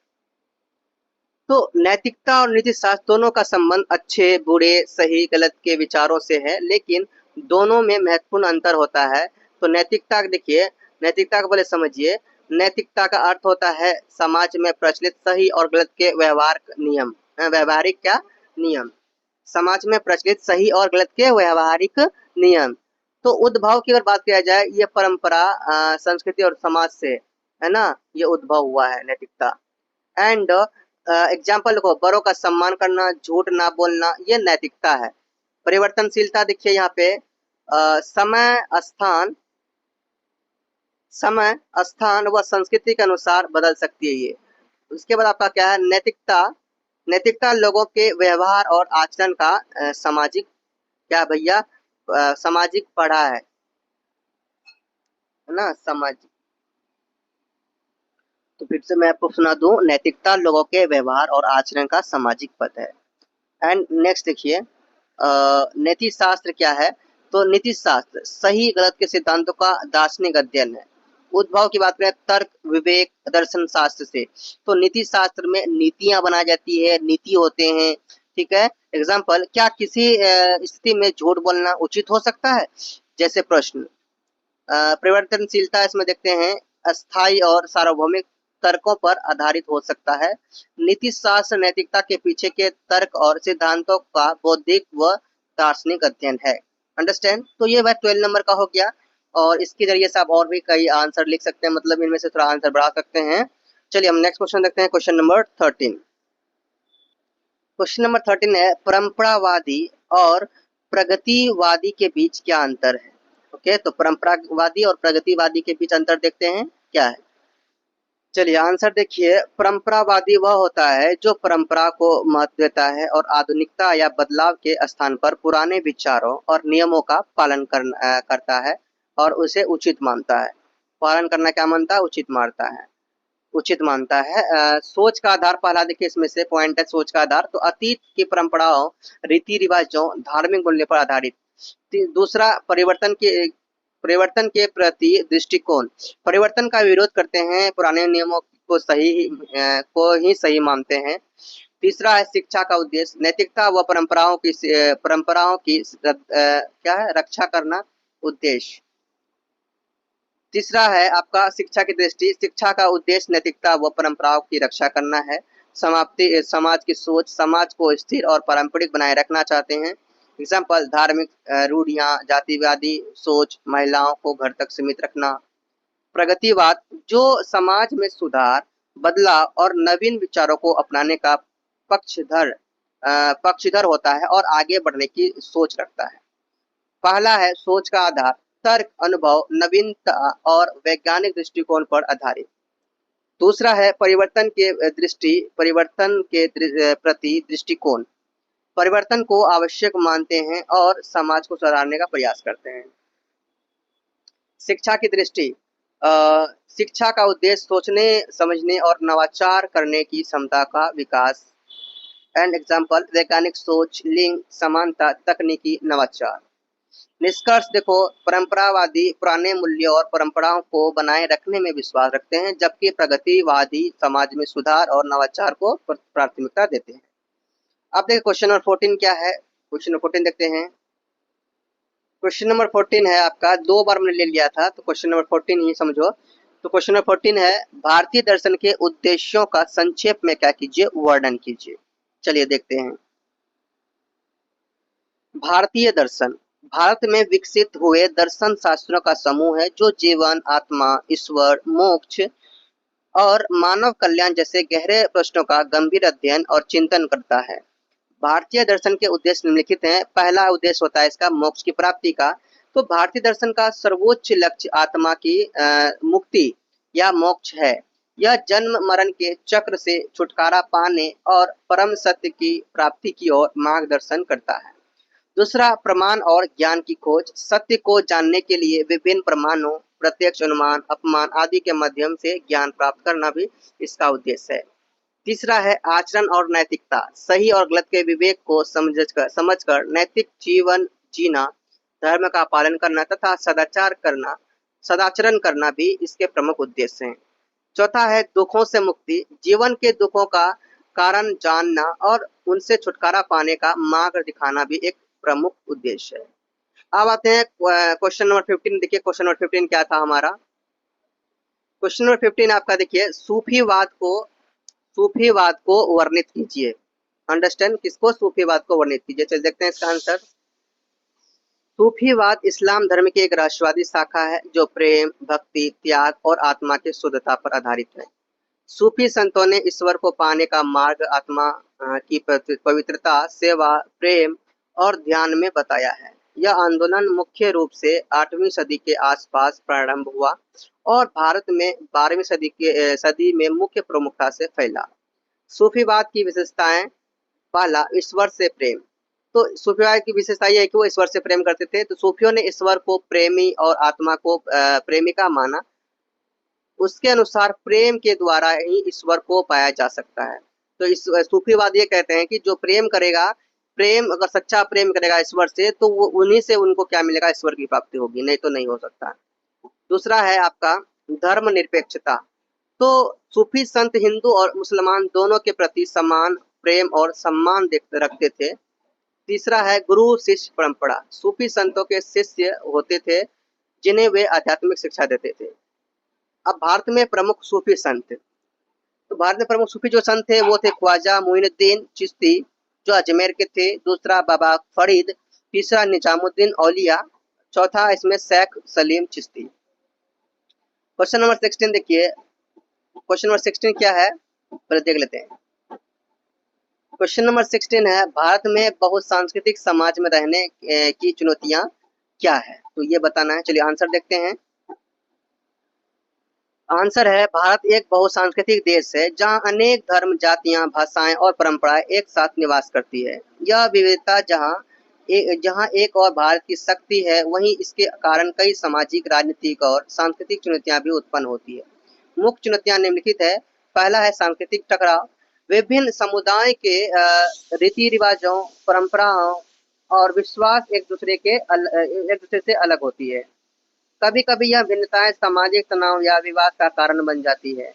तो नैतिकता और नीति शास्त्र दोनों का संबंध अच्छे, बुरे, सही, गलत के विचारों से है, लेकिन दोनों में महत्वपूर्ण अंतर होता है। तो नैतिकता देखिए, नैतिकता को पहले समझिए। नैतिकता का अर्थ होता है समाज में प्रचलित सही और गलत के व्यवहारिक क्या नियम, समाज में प्रचलित सही और गलत के व्यवहारिक नियम। तो उद्भव की अगर बात किया जाए, ये परंपरा, संस्कृति और समाज से, है ना, ये उद्भव हुआ है नैतिकता। एंड एग्जाम्पल देखो, बड़ों का सम्मान करना, झूठ ना बोलना, ये नैतिकता है। परिवर्तनशीलता देखिए यहाँ पे, समय स्थान व संस्कृति के अनुसार बदल सकती है ये। उसके बाद आपका क्या है, नैतिकता। नैतिकता लोगों के व्यवहार और आचरण का सामाजिक क्या भैया, सामाजिक पढ़ा है ना, सामाजिक। तो फिर से मैं आपको सुना दूं, नैतिकता लोगों के व्यवहार और आचरण का सामाजिक पद है। एंड नेक्स्ट देखिए, नीति शास्त्र क्या है। तो नीति शास्त्र सही गलत के सिद्धांतों का दार्शनिक अध्ययन है। उद्भव की बात करें तर्क, विवेक, दर्शन शास्त्र से। तो नीति शास्त्र में नीतियां बनाई जाती है, नीति होते हैं, ठीक है। एग्जाम्पल, क्या किसी स्थिति में झूठ बोलना उचित हो सकता है, जैसे प्रश्न। परिवर्तनशीलता इसमें देखते हैं, अस्थायी और सार्वभौमिक तर्कों पर आधारित हो सकता है। नीति शास्त्र नैतिकता के पीछे के तर्क और सिद्धांतों का बौद्धिक व दार्शनिक अध्ययन है। अंडरस्टैंड। तो ये वह 12 नंबर का हो गया, और इसके जरिए से आप और भी कई आंसर लिख सकते हैं, मतलब इनमें से थोड़ा आंसर बढ़ा सकते हैं। चलिए हम नेक्स्ट क्वेश्चन देखते हैं, क्वेश्चन नंबर 13। क्वेश्चन नंबर 13 है, परंपरावादी और प्रगतिवादी के बीच क्या अंतर है। ओके, तो परंपरावादी और प्रगतिवादी के बीच अंतर देखते हैं क्या है। चलिए आंसर देखिए, परंपरावादी वह होता है जो परंपरा को महत्व देता है और आधुनिकता या बदलाव के स्थान पर पुराने विचारों और नियमों का पालन करता है और उसे उचित मानता है। पालन करना क्या मानता है, उचित मानता है। सोच का आधार पहला देखिए, इसमें से पॉइंट है सोच का आधार। तो अतीत की परंपराओं, रीति रिवाजों, धार्मिक मूल्य पर आधारित। दूसरा, परिवर्तन के प्रति दृष्टिकोण, परिवर्तन का विरोध करते हैं, पुराने नियमों को ही सही मानते हैं। तीसरा है शिक्षा का उद्देश्य, नैतिकता व परंपराओं की क्या है, रक्षा करना उद्देश्य। तीसरा है आपका शिक्षा की दृष्टि, शिक्षा का उद्देश्य नैतिकता व परंपराओं की रक्षा करना है। समाप्ति, समाज की सोच, समाज को स्थिर और पारंपरिक बनाए रखना चाहते हैं। एग्जाम्पल, धार्मिक रूढ़ियां, जातिवादी सोच, महिलाओं को घर तक सीमित रखना। प्रगतिवाद, जो समाज में सुधार, बदलाव और नवीन विचारों को अपनाने का पक्षधर होता है और आगे बढ़ने की सोच रखता है। पहला है सोच का आधार, तर्क, अनुभव, नवीनता और वैज्ञानिक दृष्टिकोण पर आधारित। दूसरा है परिवर्तन के प्रति दृष्टिकोण, परिवर्तन को आवश्यक मानते हैं और समाज को सुधारने का प्रयास करते हैं। शिक्षा की दृष्टि, शिक्षा का उद्देश्य सोचने, समझने और नवाचार करने की क्षमता का विकास। एंड एग्जाम्पल, वैज्ञानिक सोच, लिंग समानता, तकनीकी नवाचार। निष्कर्ष देखो, परंपरावादी पुराने मूल्यों और परंपराओं को बनाए रखने में विश्वास रखते हैं, जबकि प्रगतिवादी समाज में सुधार और नवाचार को प्राथमिकता देते हैं। अब देखिए क्वेश्चन नंबर 14 क्या है। क्वेश्चन नंबर 14 देखते हैं। क्वेश्चन नंबर 14 है आपका, 2 बार मैंने ले लिया था तो क्वेश्चन नंबर 14 ही समझो। तो क्वेश्चन नंबर 14 है, भारतीय दर्शन के उद्देश्यों का संक्षेप में क्या कीजिए, वर्णन कीजिए। चलिए देखते हैं। भारतीय दर्शन भारत में विकसित हुए दर्शन शास्त्रों का समूह है जो जीवन, आत्मा, ईश्वर, मोक्ष और मानव कल्याण जैसे गहरे प्रश्नों का गंभीर अध्ययन और चिंतन करता है। भारतीय दर्शन के उद्देश्य निम्नलिखित हैं। पहला उद्देश्य होता है इसका मोक्ष की प्राप्ति का। तो भारतीय दर्शन का सर्वोच्च लक्ष्य आत्मा की मुक्ति या मोक्ष है। यह जन्म मरण के चक्र से छुटकारा पाने और परम सत्य की प्राप्ति की ओर मार्गदर्शन करता है। दूसरा, प्रमाण और ज्ञान की खोज, सत्य को जानने के लिए विभिन्न प्रमाणों, प्रत्यक्ष अनुमान, अपमान आदि के माध्यम से ज्ञान प्राप्त करना भी इसका उद्देश्य है। तीसरा है आचरण और नैतिकता, सही और गलत के विवेक को समझकर नैतिक जीवन जीना, धर्म का पालन करना तथा सदाचरण करना भी इसके प्रमुख उद्देश्य हैं। चौथा है दुखों से मुक्ति, जीवन के दुखों का कारण जानना और उनसे छुटकारा पाने का मार्ग दिखाना भी एक प्रमुख उद्देश्य है। अब आते हैं क्वेश्चन नंबर 15। देखिए क्वेश्चन नंबर 15 क्या था हमारा। क्वेश्चन नंबर 15 आपका देखिए, सूफीवाद को वर्णित कीजिए। अंडरस्टैंड, किसको, सूफीवाद को वर्णित कीजिए। चलिए देखते हैं इसका आंसर। सूफीवाद इस्लाम धर्म की एक रहस्यवादी शाखा है जो प्रेम, भक्ति, त्याग और आत्मा की शुद्धता पर आधारित है। सूफी संतों ने ईश्वर को पाने का मार्ग आत्मा की पवित्रता, सेवा, प्रेम और ध्यान में बताया है। यह आंदोलन मुख्य रूप से 8वीं सदी के आसपास प्रारंभ हुआ और भारत में 12वीं सदी में मुख्य प्रमुखता से फैला। सूफीवाद की विशेषताएं, पहला, ईश्वर से प्रेम। तो सूफीवाद की विशेषता यह है कि वो ईश्वर से प्रेम करते थे। तो सूफियों ने ईश्वर को प्रेमी और आत्मा को प्रेमिका माना। उसके अनुसार प्रेम के द्वारा ही ईश्वर को पाया जा सकता है। तो इस सूफीवाद ये कहते हैं कि जो प्रेम करेगा, अगर सच्चा प्रेम करेगा ईश्वर से, तो वो उन्हीं से उनको क्या मिलेगा, ईश्वर की प्राप्ति होगी, नहीं तो नहीं हो सकता। दूसरा है आपका धर्मनिरपेक्षता। तो सूफी संत हिंदू और मुसलमान दोनों के प्रति समान प्रेम और सम्मान रखते थे। तीसरा है गुरु शिष्य परंपरा। सूफी संतों के शिष्य होते थे जिन्हें वे आध्यात्मिक शिक्षा देते थे। अब भारत में प्रमुख सूफी संत, तो भारत में प्रमुख सूफी जो संत थे वो थे ख्वाजा मोइनुद्दीन चिश्ती जो अजमेर के थे। दूसरा बाबा फरीद। तीसरा निजामुद्दीन औलिया। चौथा इसमें शेख सलीम चिश्ती। क्वेश्चन नंबर 16 देखिए। क्वेश्चन नंबर 16 क्या है, पहले देख लेते हैं। क्वेश्चन नंबर 16 है, भारत में बहुसांस्कृतिक समाज में रहने की चुनौतियां क्या है, तो ये बताना है। चलिए आंसर देखते हैं। आंसर है, भारत एक बहुसांस्कृतिक देश है जहां अनेक धर्म, जातियां, भाषाएं और परंपराएं एक साथ निवास करती है। यह विविधता जहां एक और भारत की शक्ति है, वहीं इसके कारण कई सामाजिक, राजनीतिक और सांस्कृतिक चुनौतियां भी उत्पन्न होती है। मुख्य चुनौतियां निम्नलिखित है। पहला है सांस्कृतिक टकराव। विभिन्न समुदाय के रीति रिवाजों, परंपराओं और विश्वास एक दूसरे से अलग होती है। कभी कभी यह भिन्नताएं सामाजिक तनाव या विवाद का कारण बन जाती है।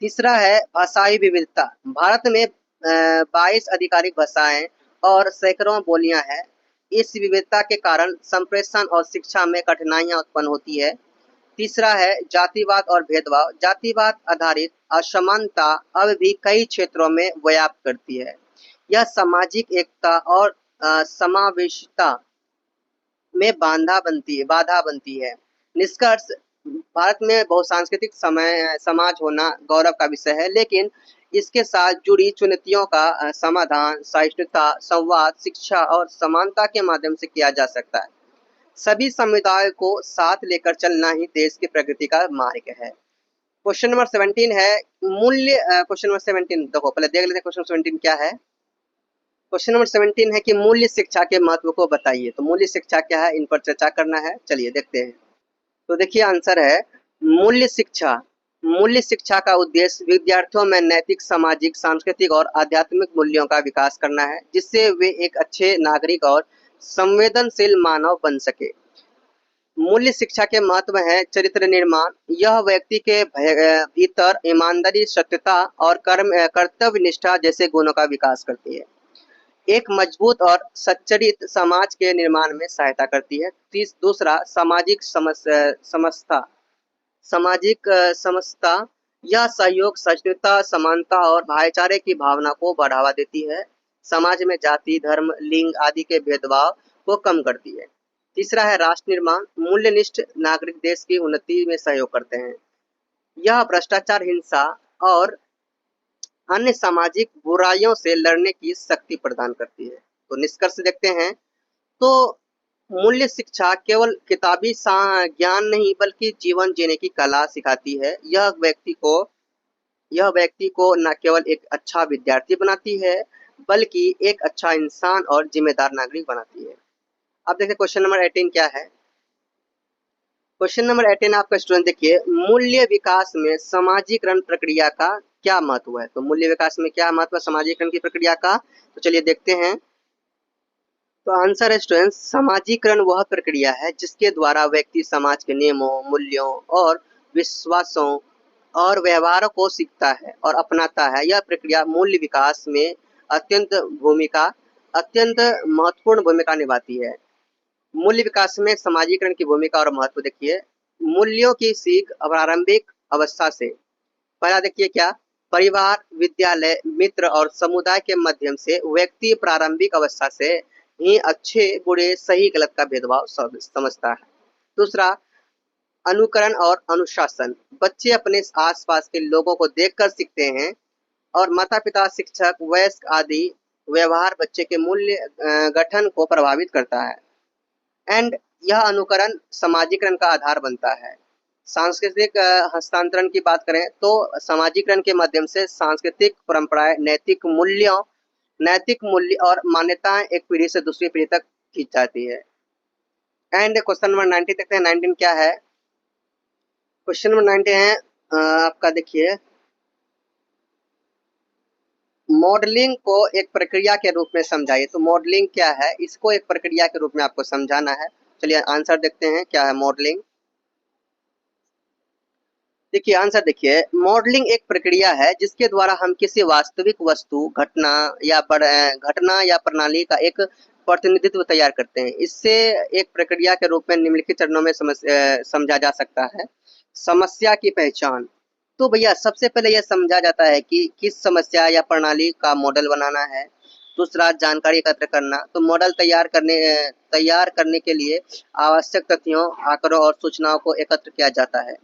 तीसरा है भाषाई विविधता। भारत में 22 आधिकारिक भाषाएं और सैकड़ों बोलियां हैं। इस विविधता के कारण संप्रेषण और शिक्षा में कठिनाइयां उत्पन्न होती है। तीसरा है जातिवाद और भेदभाव। जातिवाद आधारित असमानता अब भी कई क्षेत्रों में व्याप्त करती है। यह सामाजिक एकता और समावेशिता में बाधा बनती है। निष्कर्ष, भारत में बहुसांस्कृतिक समाज होना गौरव का विषय है, लेकिन इसके साथ जुड़ी चुनौतियों का समाधान सहिष्णुता, संवाद, शिक्षा और समानता के माध्यम से किया जा सकता है। सभी समुदायों को साथ लेकर चलना ही देश की प्रगति का मार्ग है। क्वेश्चन नंबर 17 है मूल्य। क्वेश्चन नंबर 17 देखो, पहले देख लेते हैं क्वेश्चन 17 क्या है। क्वेश्चन नंबर 17 है कि मूल्य शिक्षा के महत्व को बताइए। तो मूल्य शिक्षा क्या है, इन पर चर्चा करना है। चलिए देखते हैं। तो देखिए आंसर है मूल्य शिक्षा। मूल्य शिक्षा का उद्देश्य विद्यार्थियों में नैतिक, सामाजिक, सांस्कृतिक और आध्यात्मिक मूल्यों का विकास करना है, जिससे वे एक अच्छे नागरिक और संवेदनशील मानव बन सके। मूल्य शिक्षा के महत्व है चरित्र निर्माण। यह व्यक्ति के भीतर ईमानदारी, सत्यता और कर्तव्य निष्ठा जैसे गुणों का विकास करती है। एक मजबूत और सच्चरित्र समाज के निर्माण में सहायता करती है। दूसरा सामाजिक समस्ता। सामाजिक समस्ता यह सहयोग, सहिष्णुता, समानता और भाईचारे की भावना को बढ़ावा देती है। समाज में जाति, धर्म, लिंग आदि के भेदभाव को कम करती है। तीसरा है राष्ट्र निर्माण। मूल्यनिष्ठ नागरिक देश की उन्नति में सहयोग करते हैं। यह भ्रष्टाचार, हिंसा और अन्य सामाजिक बुराइयों से लड़ने की शक्ति प्रदान करती है। तो निष्कर्ष देखते हैं। तो मूल्य शिक्षा केवल किताबी ज्ञान नहीं बल्कि जीवन जीने की कला सिखाती है। यह व्यक्ति को न केवल एक अच्छा विद्यार्थी बनाती है बल्कि एक अच्छा इंसान और जिम्मेदार नागरिक बनाती है। अब देखिए क्वेश्चन नंबर 18 क्या है। क्वेश्चन नंबर 18 आपका स्टूडेंट देखिए, मूल्य विकास में समाजीकरण प्रक्रिया का क्या महत्व है। तो मूल्य विकास में क्या महत्व है समाजीकरण की प्रक्रिया का, तो चलिए देखते हैं। तो आंसर है स्टूडेंट्स, समाजीकरण वह प्रक्रिया है जिसके द्वारा व्यक्ति समाज के नियमों, मूल्यों और विश्वासों और व्यवहारों को सीखता है और अपनाता है। यह प्रक्रिया मूल्य विकास में अत्यंत महत्वपूर्ण भूमिका निभाती है। मूल्य विकास में समाजीकरण की भूमिका और महत्व देखिए। मूल्यों की सीख प्रारंभिक अवस्था से, पहला देखिए क्या, परिवार, विद्यालय, मित्र और समुदाय के माध्यम से व्यक्ति प्रारंभिक अवस्था से ही अच्छे, बुरे, सही, गलत का भेदभाव समझता है। दूसरा, अनुकरण और अनुशासन। बच्चे अपने आसपास के लोगों को देखकर सीखते हैं और माता-पिता, शिक्षक, वयस्क आदि व्यवहार बच्चे के मूल्य गठन को प्रभावित करता है। एंड यह अनुकरण समाजीकरण का आधार बनता है। सांस्कृतिक हस्तांतरण की बात करें तो समाजीकरण के माध्यम से सांस्कृतिक परंपराएं, नैतिक मूल्य और मान्यताएं एक पीढ़ी से दूसरी पीढ़ी तक खींच जाती है। एंड क्वेश्चन नंबर 19 देखते हैं। 19 क्या है। क्वेश्चन नंबर 19 है आपका देखिए, मॉडलिंग को एक प्रक्रिया के रूप में समझाइए। तो मॉडलिंग क्या है, इसको एक प्रक्रिया के रूप में आपको समझाना है। चलिए आंसर देखते हैं क्या है मॉडलिंग। देखिए आंसर देखिए, मॉडलिंग एक प्रक्रिया है जिसके द्वारा हम किसी वास्तविक वस्तु, घटना या प्रणाली का एक प्रतिनिधित्व तैयार करते हैं। इससे एक प्रक्रिया के रूप में निम्नलिखित चरणों में समझा जा सकता है। समस्या की पहचान। तो भैया सबसे पहले यह समझा जाता है कि किस समस्या या प्रणाली का मॉडल बनाना है। दूसरा, जानकारी एकत्र करना। तो मॉडल तैयार करने के लिए आवश्यक तथ्यों, आंकड़ों और सूचनाओं को एकत्र किया जाता है।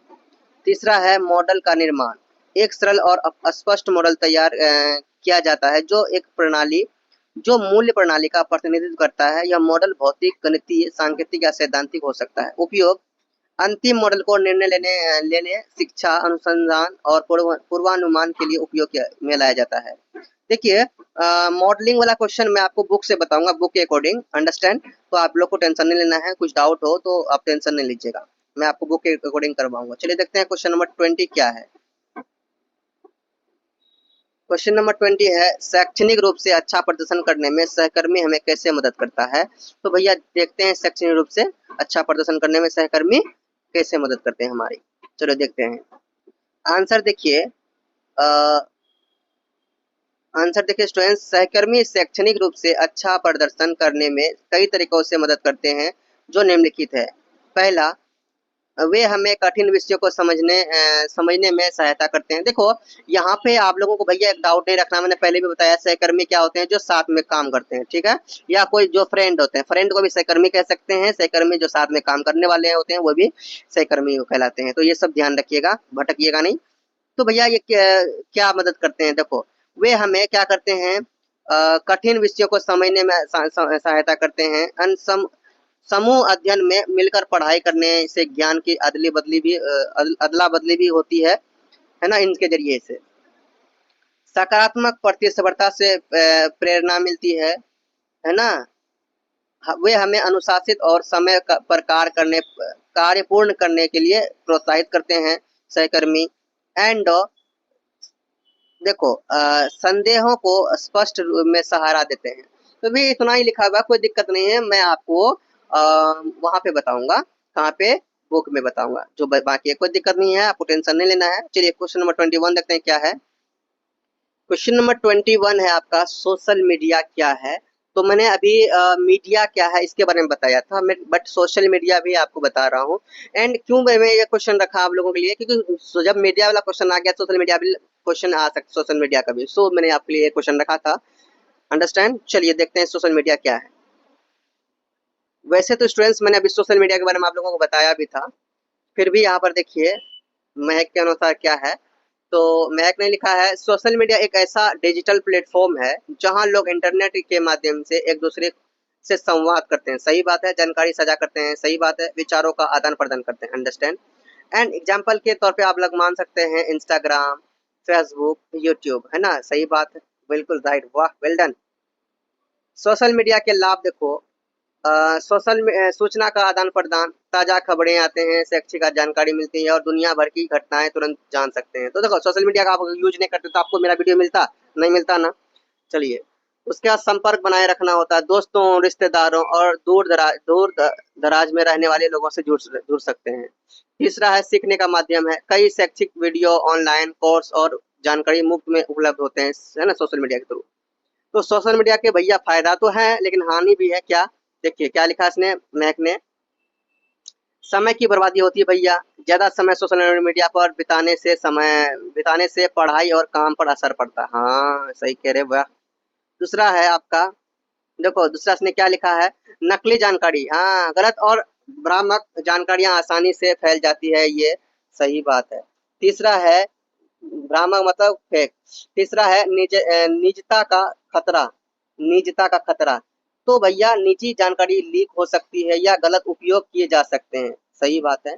तीसरा है मॉडल का निर्माण। एक सरल और स्पष्ट मॉडल तैयार किया जाता है जो मूल्य प्रणाली का प्रतिनिधित्व करता है। यह मॉडल भौतिक, गणितीय, सांकेतिक या सैद्धांतिक हो सकता है। उपयोग, अंतिम मॉडल को निर्णय लेने, शिक्षा, अनुसंधान और पूर्वानुमान के लिए उपयोग में लाया जाता है। देखिए मॉडलिंग वाला क्वेश्चन मैं आपको बुक से बताऊंगा, बुक के अकॉर्डिंग, अंडरस्टैंड। तो आप लोग को टेंशन नहीं लेना है, कुछ डाउट हो तो आप टेंशन नहीं लीजिएगा, मैं आपको बुक के अकॉर्डिंग करवाऊंगा। चलिए देखते हैं क्वेश्चन नंबर 20 क्या है। क्वेश्चन नंबर 20 है, शैक्षणिक रूप से अच्छा प्रदर्शन करने में सहकर्मी हमें कैसे मदद करता है। तो भैया देखते हैं शैक्षणिक रूप से अच्छा प्रदर्शन करने में सहकर्मी कैसे मदद करते हैं हमारी। चलो देखते हैं आंसर देखिए। आंसर देखिए स्टूडेंट्स, सहकर्मी शैक्षणिक रूप से अच्छा प्रदर्शन करने में कई तरीकों से मदद करते हैं जो निम्नलिखित है। पहला, वे हमें कठिन विषयों को समझने में सहायता करते हैं। देखो यहाँ पे आप लोगों को भैया एक डाउट नहीं रखना, मैंने पहले भी बताया सहकर्मी क्या होते हैं, जो साथ में काम करते हैं, ठीक है। या कोई जो फ्रेंड होते हैं, फ्रेंड को भी सहकर्मी कह सकते हैं। सहकर्मी जो साथ में काम करने वाले होते हैं वो भी सहकर्मी कहलाते हैं। तो ये सब ध्यान रखिएगा, भटकिएगा नहीं। तो भैया ये क्या मदद करते हैं, देखो वे हमें क्या करते हैं, कठिन विषयों को समझने में सहायता करते हैं। समूह अध्ययन में मिलकर पढ़ाई करने से ज्ञान की अदला बदली भी होती है ना, इनके जरिए से सकारात्मक प्रतिस्पर्धा से प्रेरणा मिलती है ना। वे हमें अनुशासित और समय पर कार्य पूर्ण करने के लिए प्रोत्साहित करते हैं सहकर्मी। एंड देखो संदेहों को स्पष्ट रूप में सहारा देते हैं। तो भी इतना ही लिखा हुआ, कोई दिक्कत नहीं है, मैं आपको वहां पे बताऊंगा, कहाँ पे, बुक में बताऊंगा। जो बाकी है कोई दिक्कत नहीं है, आपको टेंशन नहीं लेना है। चलिए क्वेश्चन नंबर 21 देखते हैं क्या है। क्वेश्चन नंबर 21 है आपका, सोशल मीडिया क्या है। तो मैंने अभी मीडिया क्या है इसके बारे में बताया था, बट सोशल मीडिया भी आपको बता रहा हूँ। एंड क्यों मैंने ये क्वेश्चन रखा आप लोगों के लिए, क्योंकि जब मीडिया वाला क्वेश्चन आ गया, सोशल मीडिया भी क्वेश्चन आ सकता, सोशल मीडिया का भी, सो मैंने आपके लिए क्वेश्चन रखा था। अंडरस्टैंड। चलिए देखते हैं सोशल मीडिया क्या है। वैसे तो स्टूडेंट्स मैंने अभी सोशल मीडिया के बारे में आप लोगों को बताया भी था, फिर भी यहाँ पर देखिए महक के अनुसार क्या है। तो महक ने लिखा है, सोशल मीडिया एक ऐसा डिजिटल प्लेटफॉर्म है जहां लोग इंटरनेट के माध्यम से एक दूसरे से संवाद करते हैं। सही बात है। जानकारी साझा करते हैं। सही बात है। विचारों का आदान प्रदान करते हैं। अंडरस्टैंड। एंड एग्जाम्पल के तौर पे आप लोग मान सकते हैं इंस्टाग्राम, फेसबुक, यूट्यूब, है ना। सही बात है। बिल्कुल राइट, वाह, वेल डन। सोशल मीडिया के लाभ देखो, सोशल सूचना का आदान प्रदान, ताजा खबरें आते हैं, शैक्षिक जानकारी मिलती है और दुनिया भर की घटनाएं तुरंत जान सकते हैं। तो देखो सोशल मीडिया का आप यूज नहीं करते तो आपको मेरा वीडियो मिलता नहीं, मिलता ना। चलिए, उसके बाद संपर्क बनाए रखना होता है, दोस्तों, रिश्तेदारों और दूर दराज में रहने वाले लोगों से जुड़ सकते हैं। तीसरा है सीखने का माध्यम है, कई शैक्षिक वीडियो, ऑनलाइन कोर्स और जानकारी मुफ्त में उपलब्ध होते हैं, है ना, सोशल मीडिया के थ्रू। तो सोशल मीडिया के भैया फायदा तो है लेकिन हानि भी है। क्या, देखिए क्या लिखा इसने, महक ने, समय की बर्बादी होती है भैया, ज्यादा समय सोशल मीडिया पर बिताने से पढ़ाई और काम पर असर पड़ता है। हाँ सही कह रहे भैया। दूसरा है आपका, देखो दूसरा इसने क्या लिखा है, नकली जानकारी, हाँ गलत और भ्रामक जानकारियां आसानी से फैल जाती है, ये सही बात है। तीसरा है भ्रामक मतलब फेक। तीसरा है निजता का खतरा, निजता का खतरा। तो भैया निजी जानकारी लीक हो सकती है या गलत उपयोग किए जा सकते हैं। सही बात है।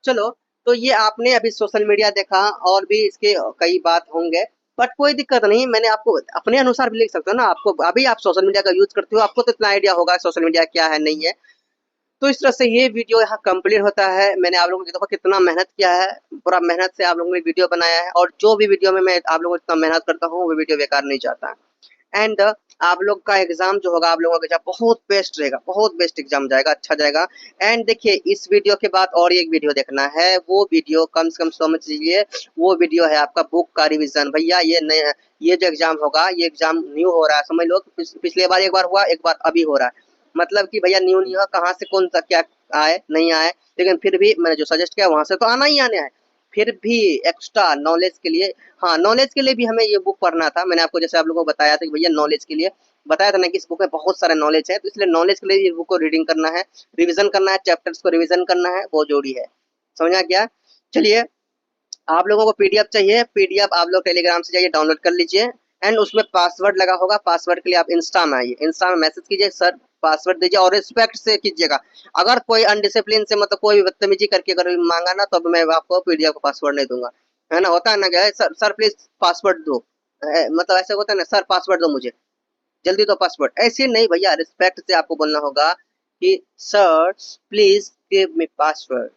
चलो, तो ये आपने अभी सोशल मीडिया देखा, और भी इसके कई बात होंगे, बट कोई दिक्कत नहीं, मैंने आपको अपने अनुसार भी लिख सकता हूँ ना। आपको अभी आप सोशल मीडिया का यूज करते हो, आपको तो इतना आइडिया होगा सोशल मीडिया क्या है नहीं है। तो इस तरह से ये वीडियो यहाँ कंप्लीट होता है। मैंने आप लोगों को देखो कितना मेहनत किया है, पूरा मेहनत से आप लोगों ने वीडियो बनाया है, और जो भी वीडियो में मैं आप लोगों को इतना मेहनत करता हूँ वो वीडियो बेकार नहीं जाता है। एंड आप लोग का एग्जाम जो होगा, आप लोगों का एग्जाम बहुत बेस्ट रहेगा, बहुत बेस्ट एग्जाम जाएगा, अच्छा जाएगा। एंड देखिए इस वीडियो के बाद और एक वीडियो देखना है, वो वीडियो कम से कम समझ लीजिए, वो वीडियो है आपका बुक का रिवीजन। भैया ये नया, ये जो एग्जाम होगा, ये एग्जाम न्यू हो रहा है, समझ लो पिछले बार एक बार हुआ, एक बार अभी हो रहा है। मतलब कि भैया न्यू न्यू कहाँ से कौन सा क्या आए नहीं आए, लेकिन फिर भी मैंने जो सजेस्ट किया वहां से तो आना ही आना है। फिर भी एक्स्ट्रा नॉलेज के लिए, हाँ नॉलेज के लिए भी हमें ये बुक पढ़ना था। मैंने आपको जैसे आप लोगों को बताया था कि भैया नॉलेज के लिए बताया था ना कि इस बुक में बहुत सारे नॉलेज है, तो इसलिए नॉलेज के लिए इस बुक को रीडिंग करना है, रिविजन करना है, चैप्टर्स को रिविजन करना है, वो जरूरी है। समझा क्या। चलिए, आप लोगों को पीडीएफ चाहिए, पीडीएफ आप लोग टेलीग्राम से जाइए डाउनलोड कर लीजिए। एंड उसमें पासवर्ड लगा होगा, पासवर्ड के लिए आप इंस्टा में आइए, इंस्टा में मैसेज कीजिए सर पासवर्ड दीजिए, और रिस्पेक्ट से कीजिएगा। अगर कोई अनडिसिप्लिन से मतलब कोई बदतमीजी करके अगर मांगा ना, तो मैं आपको पीडीएफ का पासवर्ड नहीं दूंगा, है ना। होता है ना क्या, सर प्लीज पासवर्ड दो, मतलब ऐसे होता है ना, सर पासवर्ड दो मुझे, जल्दी दो पासवर्ड, ऐसे नहीं भैया, रिस्पेक्ट से आपको बोलना होगा कि sir please give me password,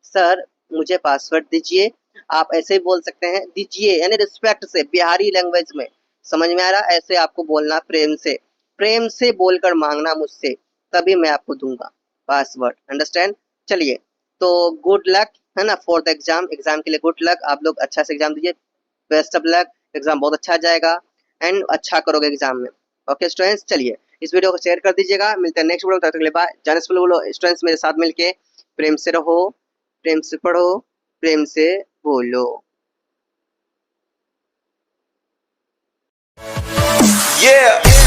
sir मुझे पासवर्ड दीजिए। आप ऐसे ही बोल सकते हैं दीजिए, यानी रिस्पेक्ट से, बिहारी लैंग्वेज में, समझ में आ रहा, ऐसे आपको बोलना, प्रेम से बोलकर मांगना मुझसे, तभी मैं आपको दूंगा पासवर्ड। अंडरस्टैंड। चलिए, तो गुड लक, है ना, फॉर द एग्जाम, एग्जाम के लिए गुड लक, आप लोग अच्छा से एग्जाम दीजिए, बेस्ट ऑफ लक, एग्जाम बहुत अच्छा जाएगा एंड अच्छा करोगे एग्जाम में। ओके स्टूडेंट्स, चलिए इस वीडियो को शेयर कर दीजिएगा, मिलते हैं नेक्स्ट वीडियो, तब तक के लिए बाय। जानस बोलो स्टूडेंट्स मेरे साथ मिलके, प्रेम से रहो, प्रेम से पढ़ो, प्रेम से बोलो। Yeah.